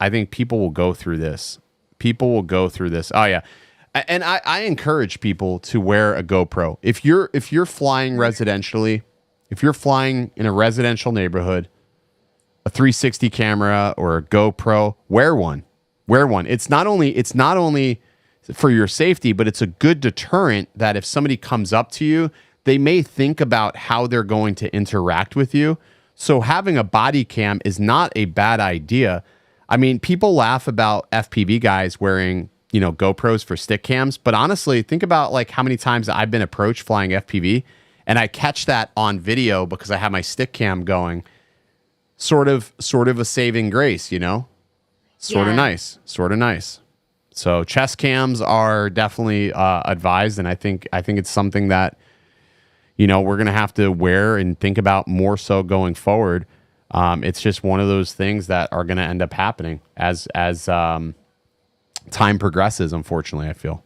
I think people will go through this. Oh yeah. And I encourage people to wear a GoPro. If you're flying residentially, if you're flying in a residential neighborhood, a 360 camera or a GoPro, wear one. It's not only for your safety, but it's a good deterrent that if somebody comes up to you, they may think about how they're going to interact with you. So having a body cam is not a bad idea. I mean, people laugh about FPV guys wearing, GoPros for stick cams, but honestly, think about like how many times I've been approached flying FPV and I catch that on video because I have my stick cam going. Sort of a saving grace, Sort of nice. So chest cams are definitely advised, and I think it's something that we're going to have to wear and think about more so going forward. It's just one of those things that are going to end up happening as time progresses, unfortunately, I feel.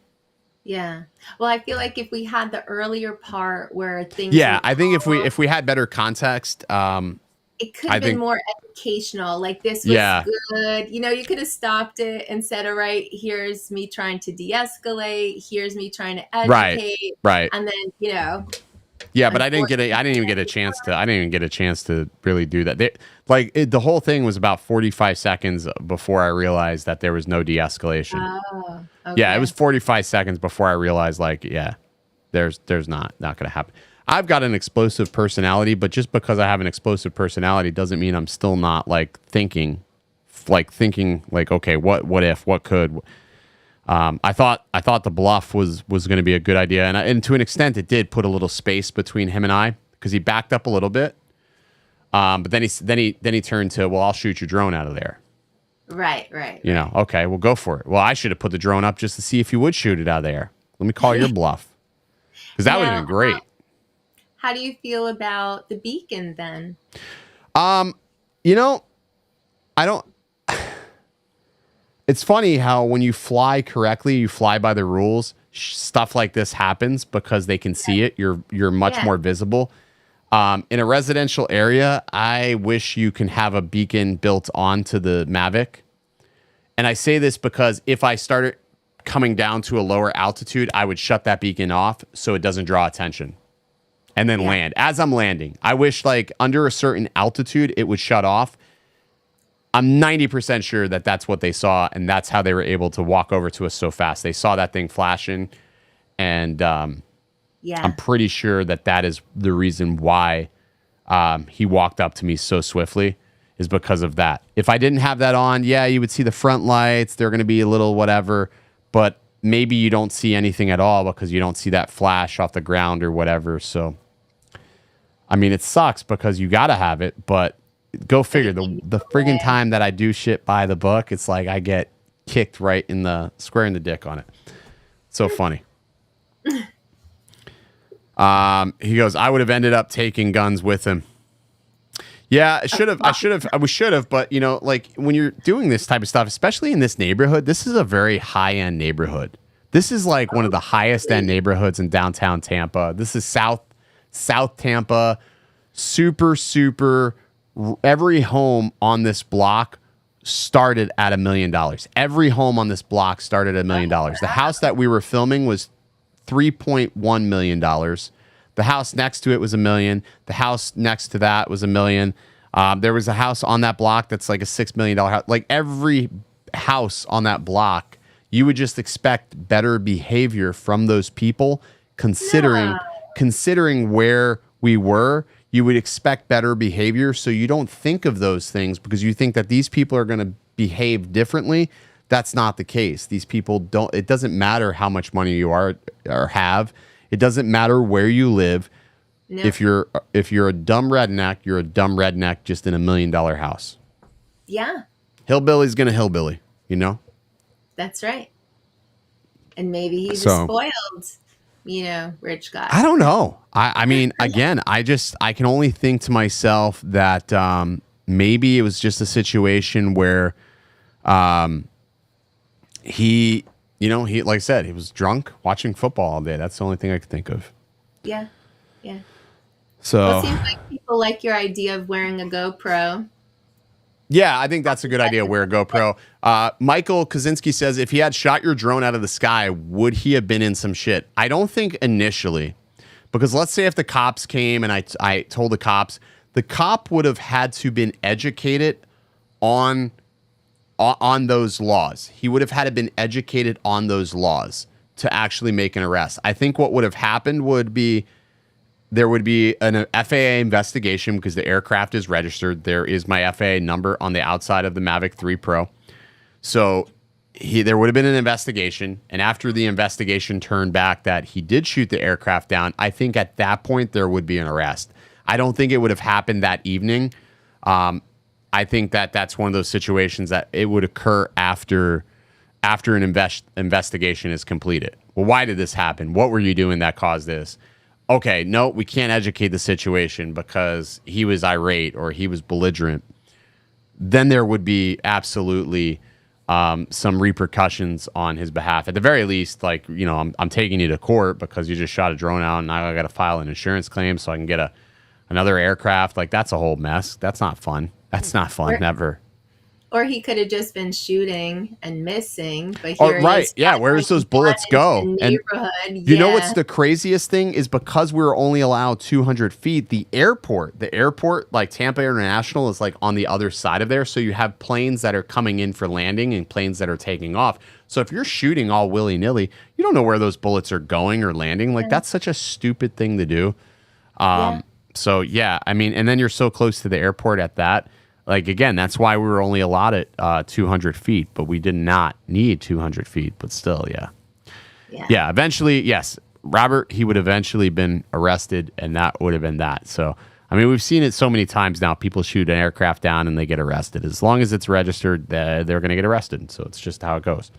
Yeah. Well, I feel like if we had the earlier part where things... Yeah, I think if we had better context... it could have been more educational. Like, this was good. You could have stopped it and said, all right, here's me trying to de-escalate. Here's me trying to educate. Right. And then, Yeah, but I didn't even get a chance to really do that. The whole thing was about 45 seconds before I realized that there was no de-escalation. Oh, okay. Yeah, it was 45 seconds before I realized, there's not going to happen. I've got an explosive personality, but just because I have an explosive personality doesn't mean I'm still not thinking, okay, what if, what could. I thought the bluff was going to be a good idea, and to an extent, it did put a little space between him and I because he backed up a little bit. But then he turned to, well, I'll shoot your drone out of there. Right. Okay, well, go for it. Well, I should have put the drone up just to see if you would shoot it out of there. Let me call your bluff, because that would have been great. How do you feel about the beacon then? I don't. It's funny how when you fly correctly, you fly by the rules. Stuff like this happens because they can see it. You're much more visible. In a residential area, I wish you can have a beacon built onto the Mavic. And I say this because if I started coming down to a lower altitude, I would shut that beacon off so it doesn't draw attention. And then land. As I'm landing, I wish under a certain altitude, it would shut off. I'm 90% sure that that's what they saw, and that's how they were able to walk over to us so fast. They saw that thing flashing, and I'm pretty sure that is the reason why he walked up to me so swiftly, is because of that. If I didn't have that on, you would see the front lights. They're going to be a little whatever, but maybe you don't see anything at all because you don't see that flash off the ground or whatever. So, I mean, it sucks because you got to have it, but go figure. The friggin' time that I do shit by the book, it's like I get kicked right in the square in the dick on it. So funny. He goes, I would have ended up taking guns with him. Yeah, I should have, but you know, like when you're doing this type of stuff, especially in this neighborhood, this is a very high-end neighborhood. This is like one of the highest end neighborhoods in downtown Tampa. This is South Tampa. Super. Every home on this block started at $1 million. Every home on this block started at $1 million. The house that we were filming was $3.1 million. The house next to it was $1 million. The house next to that was $1 million. There was a house on that block that's like a $6 million house. Like every house on that block, you would just expect better behavior from those people. Considering where we were, you would expect better behavior. So you don't think of those things because you think that these people are going to behave differently. That's not the case. These people don't. It doesn't matter how much money you are or have. It doesn't matter where you live. No. If you're a dumb redneck, you're a dumb redneck just in $1 million house. Yeah. Hillbilly's gonna hillbilly, you know? That's right. And maybe he's a spoiled, rich guy. I don't know. I mean, again, I can only think to myself that maybe it was just a situation where he like I said, he was drunk watching football all day. That's the only thing I could think of. Yeah. So Well, it seems like people like your idea of wearing a GoPro. yeah, I think that's a good idea. Wear a GoPro. Michael Kaczynski says, if he had shot your drone out of the sky, would he have been in some shit? I don't think initially, because let's say if the cops came and I told the cop would have had to been educated on those laws. He would have had to been educated on those laws to actually make an arrest. I think what would have happened would be there would be an FAA investigation because the aircraft is registered. There is my FAA number on the outside of the Mavic 3 Pro. So there would have been an investigation. And after the investigation turned back that he did shoot the aircraft down, I think at that point there would be an arrest. I don't think it would have happened that evening. I think that's one of those situations that it would occur after an investigation is completed. Well, why did this happen? What were you doing that caused this? Okay, no, we can't educate the situation because he was irate or he was belligerent. Then there would be absolutely some repercussions on his behalf. At the very least, like, I'm taking you to court because you just shot a drone out and now I got to file an insurance claim so I can get another aircraft. Like, that's a whole mess. That's not fun. That's not fun. Never. Or he could have just been shooting and missing. But right. Yeah. Where does those bullets go? And you know what's the craziest thing is because we were only allowed 200 feet, the airport, like Tampa International is like on the other side of there. So you have planes that are coming in for landing and planes that are taking off. So if you're shooting all willy-nilly, you don't know where those bullets are going or landing. Like that's such a stupid thing to do. So yeah, I mean, and then you're so close to the airport at that. Like, again, that's why we were only allotted 200 feet, but we did not need 200 feet. But still, yeah. Eventually, yes, Robert, he would eventually been arrested, and that would have been that. So, I mean, we've seen it so many times now. People shoot an aircraft down and they get arrested. As long as it's registered, they're going to get arrested. So it's just how it goes.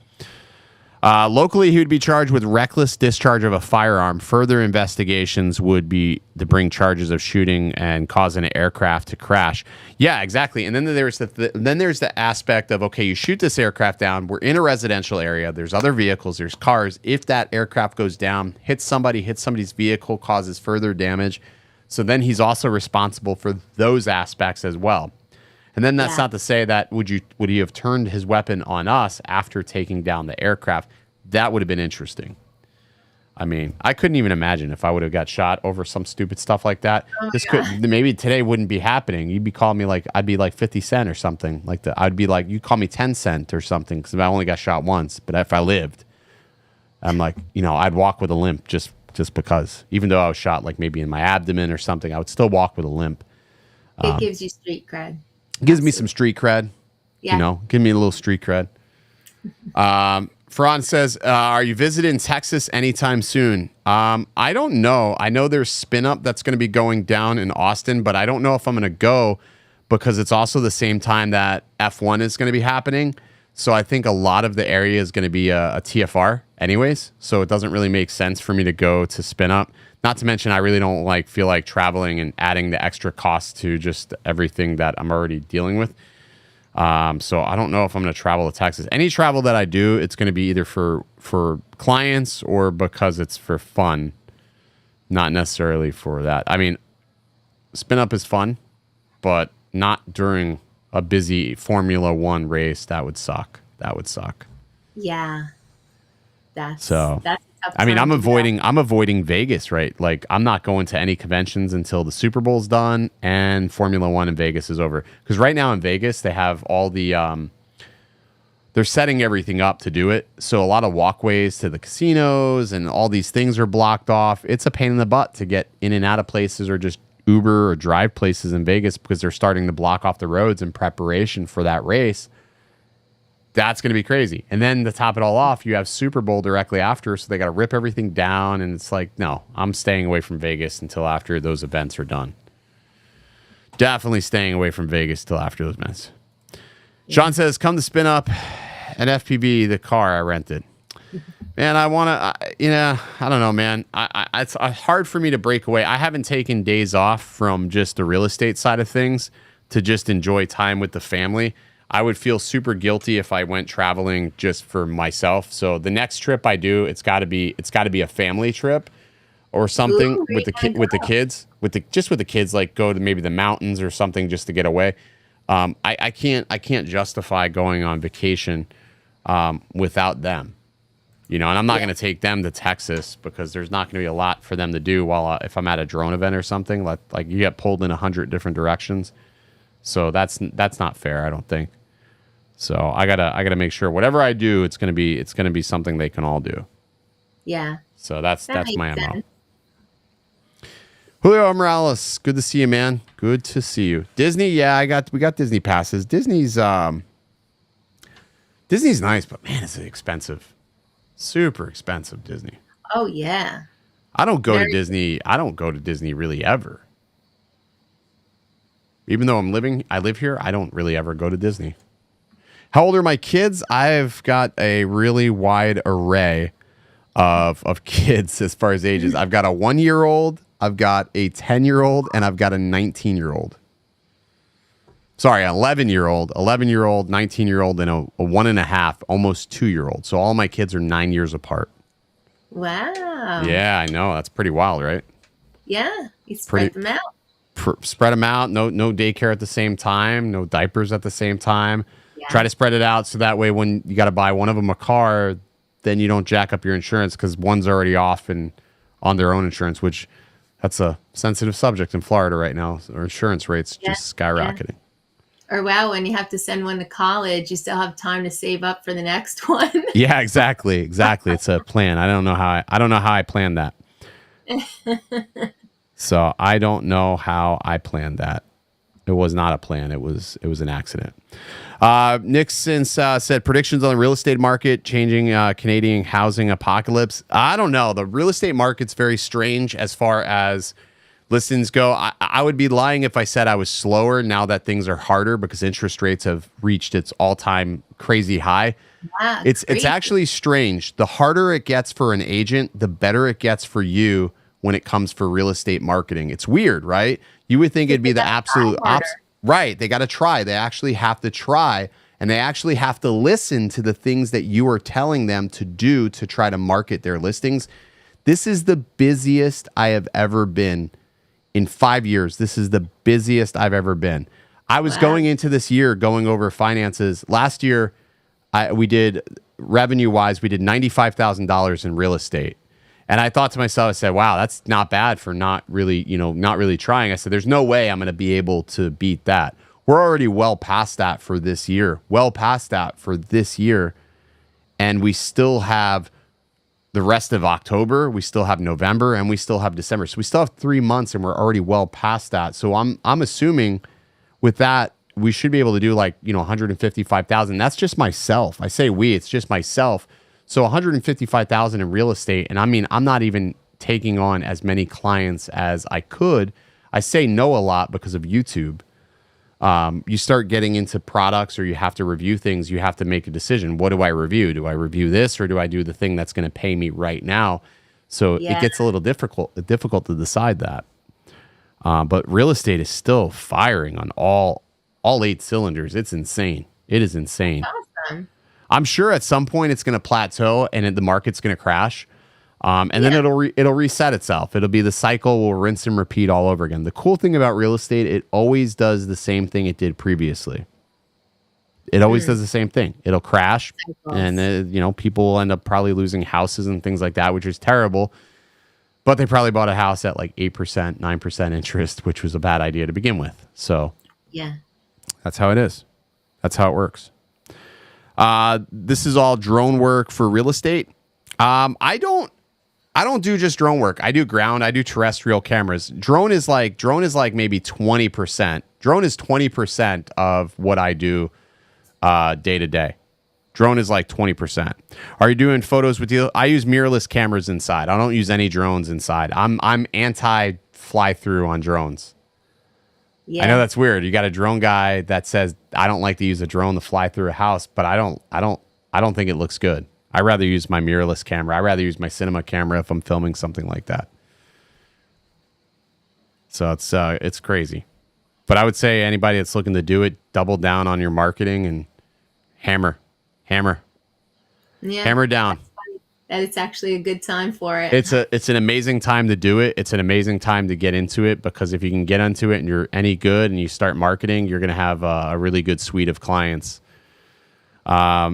Locally, he would be charged with reckless discharge of a firearm. Further investigations would be to bring charges of shooting and causing an aircraft to crash. Yeah, exactly. And then there's the aspect of, okay, you shoot this aircraft down. We're in a residential area. There's other vehicles. There's cars. If that aircraft goes down, hits somebody's vehicle, causes further damage. So then he's also responsible for those aspects as well. And then that's not to say that would he have turned his weapon on us after taking down the aircraft? That would have been interesting. I mean, I couldn't even imagine if I would have got shot over some stupid stuff like that. Maybe today wouldn't be happening. You'd be calling me like I'd be like 50 Cent or something like that. I'd be like, you call me 10 Cent or something because I only got shot once. But if I lived, I'm like, I'd walk with a limp just because. Even though I was shot like maybe in my abdomen or something, I would still walk with a limp. It gives you street cred. Gives me some street cred. Yeah. Give me a little street cred. Ferran says, are you visiting Texas anytime soon? I don't know. I know there's Spin Up that's going to be going down in Austin, but I don't know if I'm going to go because it's also the same time that F1 is going to be happening. So I think a lot of the area is going to be a TFR anyways. So it doesn't really make sense for me to go to Spin Up. Not to mention, I really don't feel like traveling and adding the extra cost to just everything that I'm already dealing with. So I don't know if I'm going to travel to Texas. Any travel that I do, it's going to be either for clients or because it's for fun, not necessarily for that. I mean, Spin Up is fun, but not during a busy Formula One race. That would suck. Yeah. That's a tough I mean, I'm avoiding Vegas, right? Like, I'm not going to any conventions until the Super Bowl's done and Formula One in Vegas is over. Because right now in Vegas, they have all the they're setting everything up to do it. So a lot of walkways to the casinos and all these things are blocked off. It's a pain in the butt to get in and out of places or just Uber or drive places in Vegas because they're starting to block off the roads in preparation for that race. That's going to be crazy. And then to top it all off, you have Super Bowl directly after, so they got to rip everything down. And it's like, no, I'm staying away from Vegas until after those events are done. Definitely staying away from Vegas till after those events. Yeah. Sean says, come to Spin Up and FPV, the car I rented. Man, I want to, I don't know, man. It's hard for me to break away. I haven't taken days off from just the real estate side of things to just enjoy time with the family. I would feel super guilty if I went traveling just for myself. So the next trip I do, it's got to be a family trip or something. With the kids, like go to maybe the mountains or something just to get away. I can't justify going on vacation without them. And I'm not going to take them to Texas because there's not going to be a lot for them to do while if I'm at a drone event or something. Like you get pulled in 100 different directions. So that's not fair, I don't think. So I gotta make sure whatever I do, it's gonna be something they can all do. Yeah. So that's my MO. Julio Morales, good to see you, man. Good to see you. Disney, yeah, we got Disney passes. Disney's nice, but man, it's expensive. Super expensive, Disney. Oh yeah. I don't go to Disney really ever. Even though I live here, I don't really ever go to Disney. How old are my kids? I've got a really wide array of kids as far as ages. I've got a 1-year-old, I've got a 10-year-old, and I've got a 19-year-old. Sorry, an 11-year-old, 19-year-old, and a 1.5, almost 2-year-old. So all my kids are 9 years apart. Wow. Yeah, I know. That's pretty wild, right? Yeah, you spread them out. Spread them out. No daycare at the same time. No diapers at the same time. Yeah. Try to spread it out so that way when you got to buy one of them a car, then you don't jack up your insurance because one's already off and on their own insurance, which that's a sensitive subject in Florida right now. Our insurance rates just skyrocketing. Yeah. Or wow, when you have to send one to college, you still have time to save up for the next one. Yeah, exactly. It's a plan. I don't know how I planned that. So I don't know how I planned that. It was not a plan. It was an accident. Nixon said predictions on the real estate market changing Canadian housing apocalypse. I don't know. The real estate market's very strange as far as listings go. I would be lying if I said I was slower now that things are harder because interest rates have reached its all-time crazy high. Yeah, it's actually strange. The harder it gets for an agent, the better it gets for you when it comes for real estate marketing. It's weird, right? You would think it'd be the absolute opposite. Right. They got to try. They actually have to try, and they actually have to listen to the things that you are telling them to do to try to market their listings. This is the busiest I have ever been in 5 years. This is the busiest I've ever been. I was going into this year going over finances. Last year, we did revenue-wise, we did $95,000 in real estate. And I thought to myself, I said, wow, that's not bad for not really trying. I said, there's no way I'm going to be able to beat that. We're already well past that for this year. And we still have the rest of October. We still have November and we still have December. So we still have 3 months and we're already well past that. So I'm assuming with that, we should be able to do 155,000. That's just myself. I say we, it's just myself. So 155,000 in real estate. And I mean, I'm not even taking on as many clients as I could. I say no a lot because of YouTube. You start getting into products or you have to review things, you have to make a decision. What do I review? Do I review this or do I do the thing that's going to pay me right now? So it gets a little difficult to decide that. But real estate is still firing on all 8 cylinders. It's insane. It is insane. Awesome. I'm sure at some point it's going to plateau and the market's going to crash. And then it'll reset itself. It'll be the cycle. Will rinse and repeat all over again. The cool thing about real estate, it always does the same thing it did previously. It always does the same thing. It'll crash, and people will end up probably losing houses and things like that, which is terrible. But they probably bought a house at like 8%, 9% interest, which was a bad idea to begin with. So yeah, that's how it is. That's how it works. This is all drone work for real estate. I don't do just drone work. I do ground. I do terrestrial cameras. Drone is like maybe 20%. Drone is 20% of what I do day to day. Drone is like 20%. Are you doing photos with you? I use mirrorless cameras inside. I don't use any drones inside. I'm anti fly through on drones. Yeah. I know that's weird. You got a drone guy that says I don't like to use a drone to fly through a house, but I don't think it looks good. I'd rather use my mirrorless camera. I'd rather use my cinema camera if I'm filming something like that. So it's crazy. But I would say anybody that's looking to do it, double down on your marketing and hammer down. That it's actually a good time for it. It's an amazing time to do it. It's an amazing time to get into it because if you can get into it and you're any good and you start marketing, you're going to have a really good suite of clients.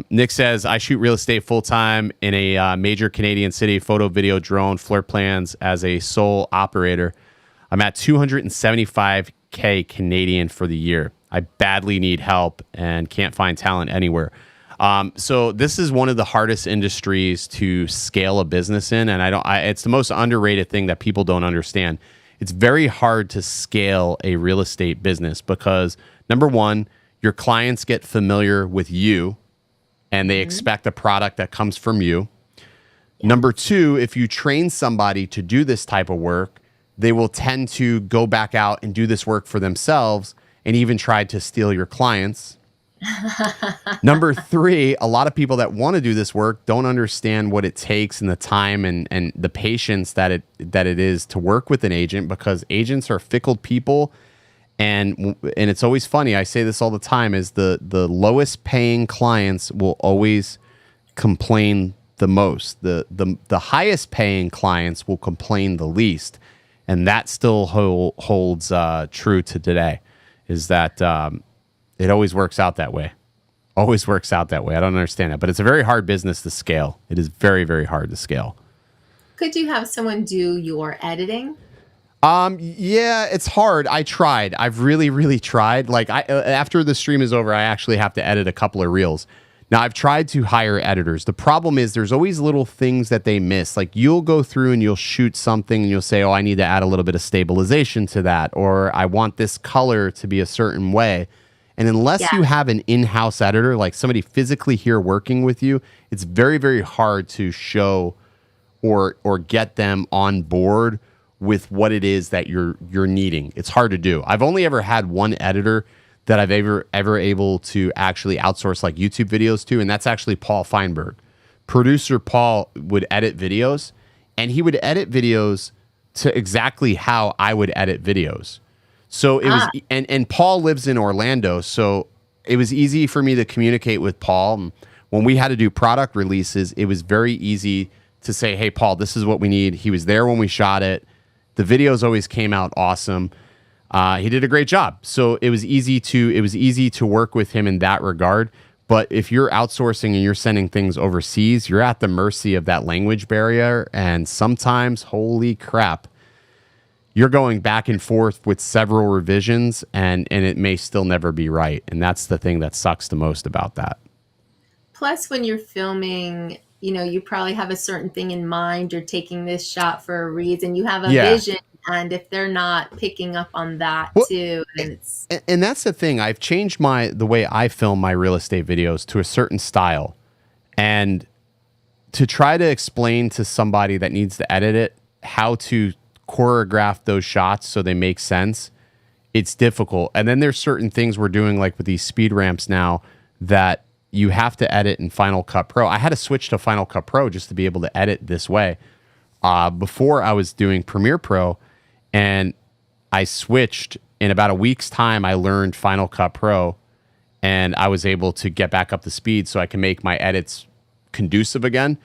Nick says, I shoot real estate full-time in a major Canadian city, photo, video, drone, floor plans as a sole operator. I'm at 275K Canadian for the year. I badly need help and can't find talent anywhere. So this is one of the hardest industries to scale a business in. And it's the most underrated thing that people don't understand. It's very hard to scale a real estate business because number one, your clients get familiar with you and they expect a product that comes from you. Yeah. Number two, if you train somebody to do this type of work, they will tend to go back out and do this work for themselves and even try to steal your clients. Number three, a lot of people that want to do this work don't understand what it takes and the time and the patience that it is to work with an agent because agents are fickle people. And it's always funny. I say this all the time is the lowest paying clients will always complain the most. The highest paying clients will complain the least. And that still holds true to today is that it always works out that way. Always works out that way. I don't understand it, but it's a very hard business to scale. It is very, very hard to scale. Could you have someone do your editing? Yeah, it's hard. I tried. I've really, really tried. Like after the stream is over, I actually have to edit a couple of reels. Now I've tried to hire editors. The problem is there's always little things that they miss. Like you'll go through and you'll shoot something and you'll say, oh, I need to add a little bit of stabilization to that. Or I want this color to be a certain way. And unless you have an in-house editor, like somebody physically here working with you, it's very, very hard to show or get them on board with what it is that you're needing. It's hard to do. I've only ever had one editor that I've ever able to actually outsource like YouTube videos to, and that's actually Paul Feinberg. Producer Paul would edit videos, and he would edit videos to exactly how I would edit videos. So it was, and Paul lives in Orlando, so it was easy for me to communicate with Paul. When we had to do product releases, it was very easy to say, hey, Paul, this is what we need. He was there when we shot it. The videos always came out awesome. He did a great job. So it was easy to work with him in that regard. But if you're outsourcing and you're sending things overseas, you're at the mercy of that language barrier. And sometimes, holy crap, you're going back and forth with several revisions and it may still never be right. And that's the thing that sucks the most about that. Plus, when you're filming, you probably have a certain thing in mind. You're taking this shot for a reason. You have a vision. And if they're not picking up on that too, and that's the thing. I've changed the way I film my real estate videos to a certain style. And to try to explain to somebody that needs to edit it how to choreograph those shots so they make sense, it's difficult. And then there's certain things we're doing, like with these speed ramps now, that you have to edit in Final Cut Pro. I had to switch to Final Cut Pro just to be able to edit this way. Before I was doing Premiere Pro, and I switched in about a week's time. I learned Final Cut Pro, and I was able to get back up to speed so I can make my edits conducive again.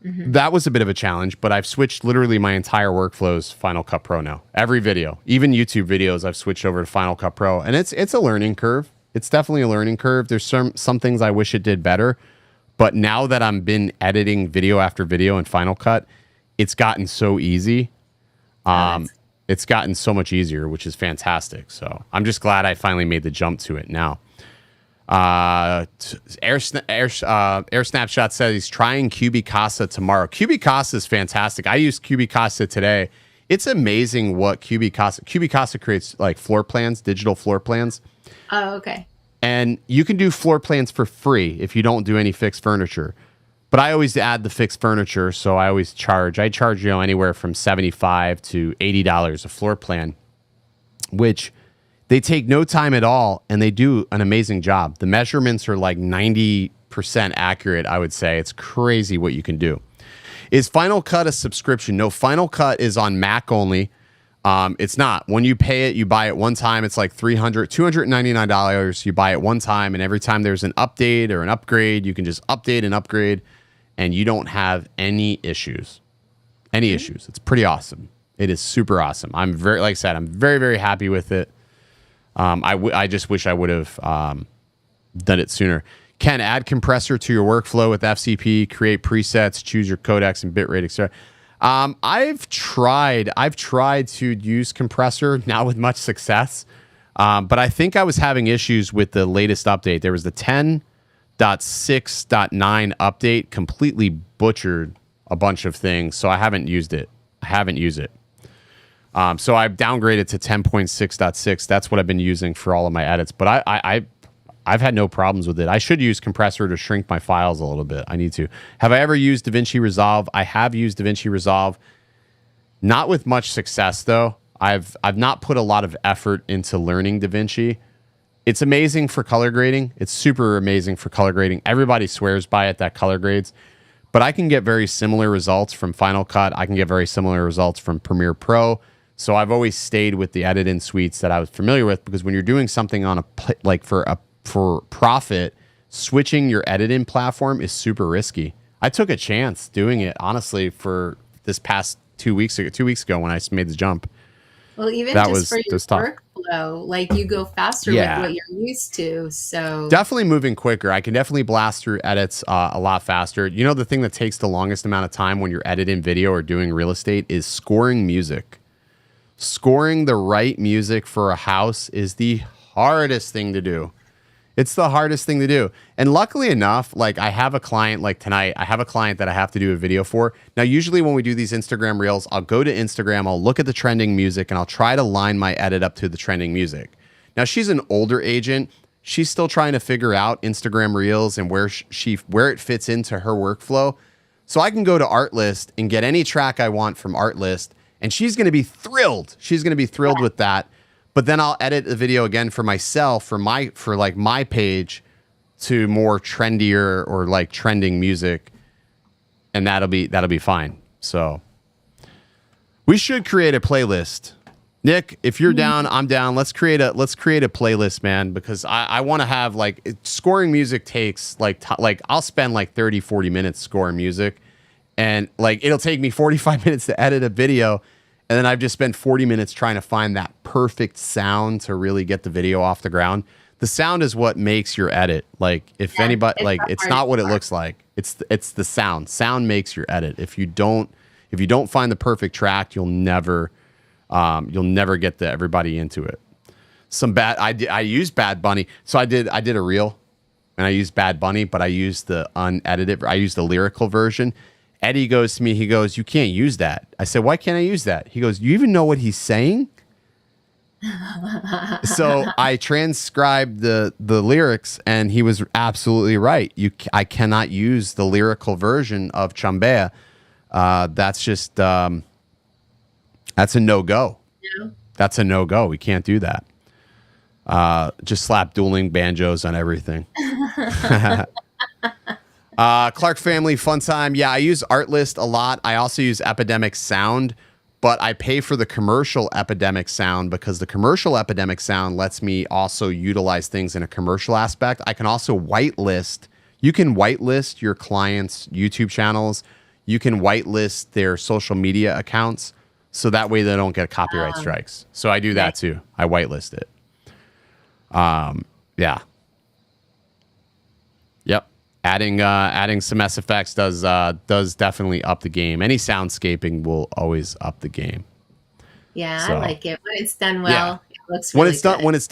That was a bit of a challenge, but I've switched literally my entire workflows Final Cut Pro now. Every video, even YouTube videos, I've switched over to Final Cut Pro, and it's a learning curve. It's definitely a learning curve. There's some things I wish it did better, but now that I've been editing video after video in Final Cut, it's gotten so easy. It's gotten so much easier, which is fantastic. So I'm just glad I finally made the jump to it now. Air Snapshot says he's trying Cubicasa tomorrow. Cubicasa is fantastic. I used Cubicasa today. It's amazing what Cubicasa creates, like floor plans, digital floor plans. Oh, okay. And you can do floor plans for free if you don't do any fixed furniture. But I always add the fixed furniture, so I always charge. I charge, anywhere from $75 to $80 a floor plan, which they take no time at all, and they do an amazing job. The measurements are like 90% accurate, I would say. It's crazy what you can do. Is Final Cut a subscription? No, Final Cut is on Mac only. It's not. When you pay it, you buy it one time. It's like $299. You buy it one time, and every time there's an update or an upgrade, you can just update and upgrade, and you don't have any issues. It's pretty awesome. It is super awesome. I'm very, like I said, I'm very, very happy with it. I just wish I would have done it sooner. Can add compressor to your workflow with FCP, create presets, choose your codecs and bitrate, etc. I've tried to use compressor, not with much success. But I think I was having issues with the latest update. There was the 10.6.9 update, completely butchered a bunch of things. So I haven't used it. So I've downgraded to 10.6.6. That's what I've been using for all of my edits. But I've had no problems with it. I should use compressor to shrink my files a little bit. I need to. Have I ever used DaVinci Resolve? I have used DaVinci Resolve. Not with much success, though. I've not put a lot of effort into learning DaVinci. It's amazing for color grading. It's super amazing for color grading. Everybody swears by it that color grades. But I can get very similar results from Final Cut. I can get very similar results from Premiere Pro. So I've always stayed with the edit-in suites that I was familiar with, because when you're doing something on for profit, switching your edit-in platform is super risky. I took a chance doing it, honestly, for this past 2 weeks ago when I made the jump. Well, even that just was for your workflow, like you go faster with what you're used to. So definitely moving quicker. I can definitely blast through edits a lot faster. The thing that takes the longest amount of time when you're editing video or doing real estate is scoring music. Scoring the right music for a house is the hardest thing to do. It's the hardest thing to do. And luckily enough, like I have a client like tonight, I have a client that I have to do a video for. Now, usually when we do these Instagram reels, I'll go to Instagram, I'll look at the trending music, and I'll try to line my edit up to the trending music. Now, she's an older agent. She's still trying to figure out Instagram reels and where it fits into her workflow. So I can go to Artlist and get any track I want from Artlist, and she's going to be thrilled. She's going to be thrilled with that. But then I'll edit the video again for myself, for my page, to more trendier or like trending music, and that'll be fine. So we should create a playlist. Nick, if you're down, I'm down. Let's create a playlist, man, because I want to have scoring music takes I'll spend 30, 40 minutes scoring music, and it'll take me 45 minutes to edit a video. And then I've just spent 40 minutes trying to find that perfect sound to really get the video off the ground. The sound is what makes your edit. If anybody, it's not what it looks like. It's the sound. Sound makes your edit. If you don't find the perfect track, you'll never get everybody into it. I used Bad Bunny. So I did a reel, and I used Bad Bunny, but I used the unedited. I used the lyrical version. Eddie goes to me, he goes, "You can't use that." I said, "Why can't I use that?" He goes, "You even know what he's saying?" So I transcribed the lyrics, and he was absolutely right. I cannot use the lyrical version of Chambea. That's just that's a no-go. Yeah. That's a no-go. We can't do that. Just slap dueling banjos on everything. Clark Family Fun Time. Yeah, I use Artlist a lot. I also use Epidemic Sound, but I pay for the commercial Epidemic Sound because the commercial Epidemic Sound lets me also utilize things in a commercial aspect. I can also whitelist. You can whitelist your clients' YouTube channels. You can whitelist their social media accounts, so that way they don't get copyright strikes. So I do that too. I whitelist it. Yeah. Yep. Adding some SFX does definitely up the game. Any soundscaping will always up the game. Yeah, So, I like it when it's done well. yeah. It looks really good. When it's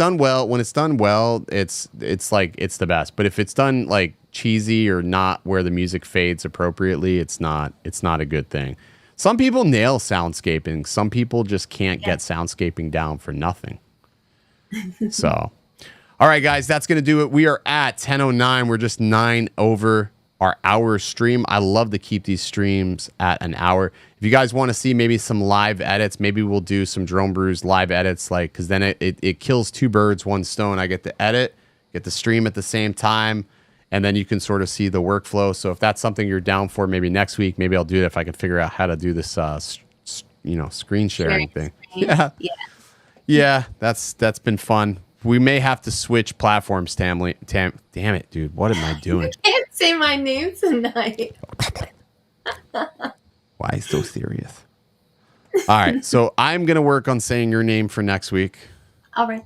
done well, it's like it's the best. But if it's done like cheesy or not where the music fades appropriately, it's not a good thing. Some people nail soundscaping. Some people just can't get soundscaping down for nothing. So, all right, guys, that's going to do it. We are at 10:09. We're just 9 over our hour stream. I love to keep these streams at an hour. If you guys want to see maybe some live edits, maybe we'll do some Drone Brews live edits, like, because then it kills two birds, one stone. I get to edit, get to stream at the same time, and then you can sort of see the workflow. So if that's something you're down for, maybe next week, maybe I'll do it if I can figure out how to do this, screen sharing thing. Yeah, that's been fun. We may have to switch platforms, damn it, dude. What am I doing? I can't say my name tonight. Why so serious? All right, so I'm going to work on saying your name for next week. All right.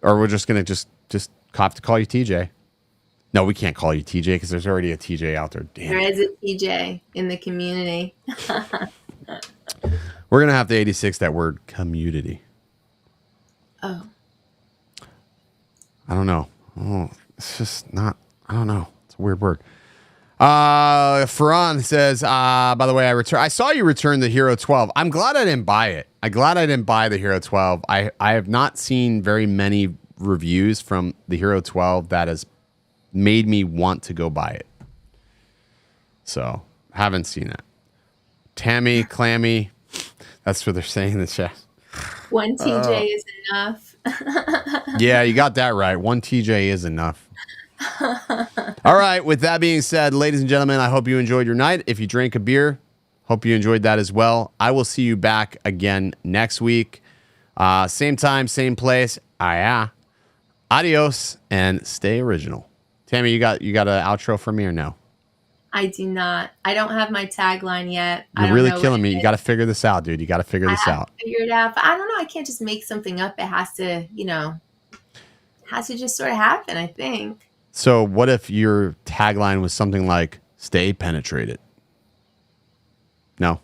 Or we're just going to just have to call you TJ. No, we can't call you TJ because there's already a TJ out there. Damn There it. is a TJ in the community. We're going to have to 86 that word community. Oh. I don't know. Oh, it's just not, I don't know. It's a weird word. Ferran says, by the way, I saw you return the Hero 12. I'm glad I didn't buy it. I'm glad I didn't buy the Hero 12. I have not seen very many reviews from the Hero 12 that has made me want to go buy it. So, haven't seen it. Tammy, Clammy, that's what they're saying in the chat. One TJ is enough. Yeah, you got that right. One TJ is enough. All right. With that being said, ladies and gentlemen, I hope you enjoyed your night. If you drank a beer, hope you enjoyed that as well. I will see you back again next week. Same time, same place. Adios and stay original. Tammy, you got an outro for me or no? I do not. I don't have my tagline yet. I You're don't really know killing what me. it You is. got to figure this out, dude. You got to figure this I have out. to figure it out. But I don't know. I can't just make something up. It has to, has to just sort of happen, I think. So what if your tagline was something like "Stay penetrated"? No.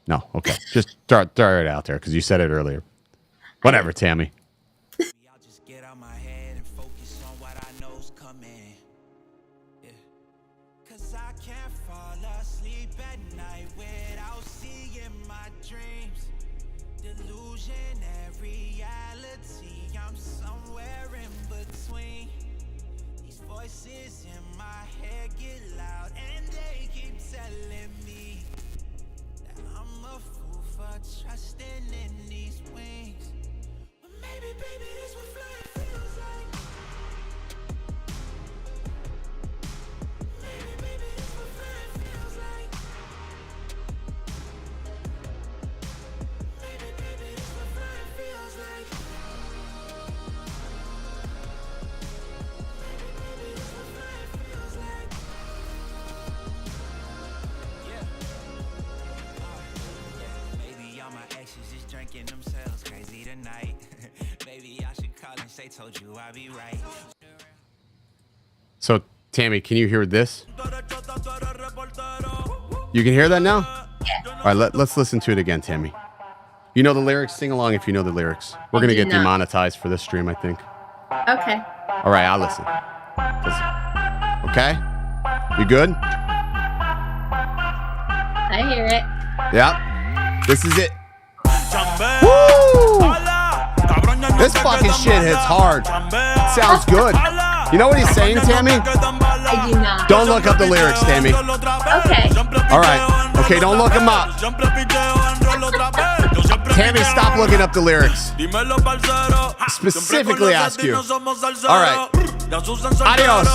Okay. Just throw it out there because you said it earlier. Whatever, Tammy. I'll just get out my head and focus on what I know's coming. Yeah. 'Cause I can't fall asleep at night without seeing my dreams. Delusionary reality, I'm somewhere in between. These voices in my head get loud and they keep telling me that I'm a fool for trusting in these wings. But maybe, baby, this what flying feels like. Maybe, baby, this what flying feels like. Maybe, baby, this what flying feels like. Maybe, baby, this what flying feels like. Yeah. Maybe all my exes is drinking themselves crazy tonight. Maybe I should call and say, told you I'd be right. So Tammy, can you hear this? You can hear that now? All right, let's listen to it again, Tammy. You know the lyrics? Sing along if you know the lyrics. We're going to do get not. demonetized for this stream, I think. Okay. All right, I'll listen. Okay? You good? I hear it. Yeah. This is it. Woo! This fucking shit hits hard. Sounds good. You know what he's saying, Tammy? I do not. Don't look up the lyrics, Tammy. Okay. All right. Okay, don't look them up. Tammy, stop looking up the lyrics. Specifically ask you. All right. Adios.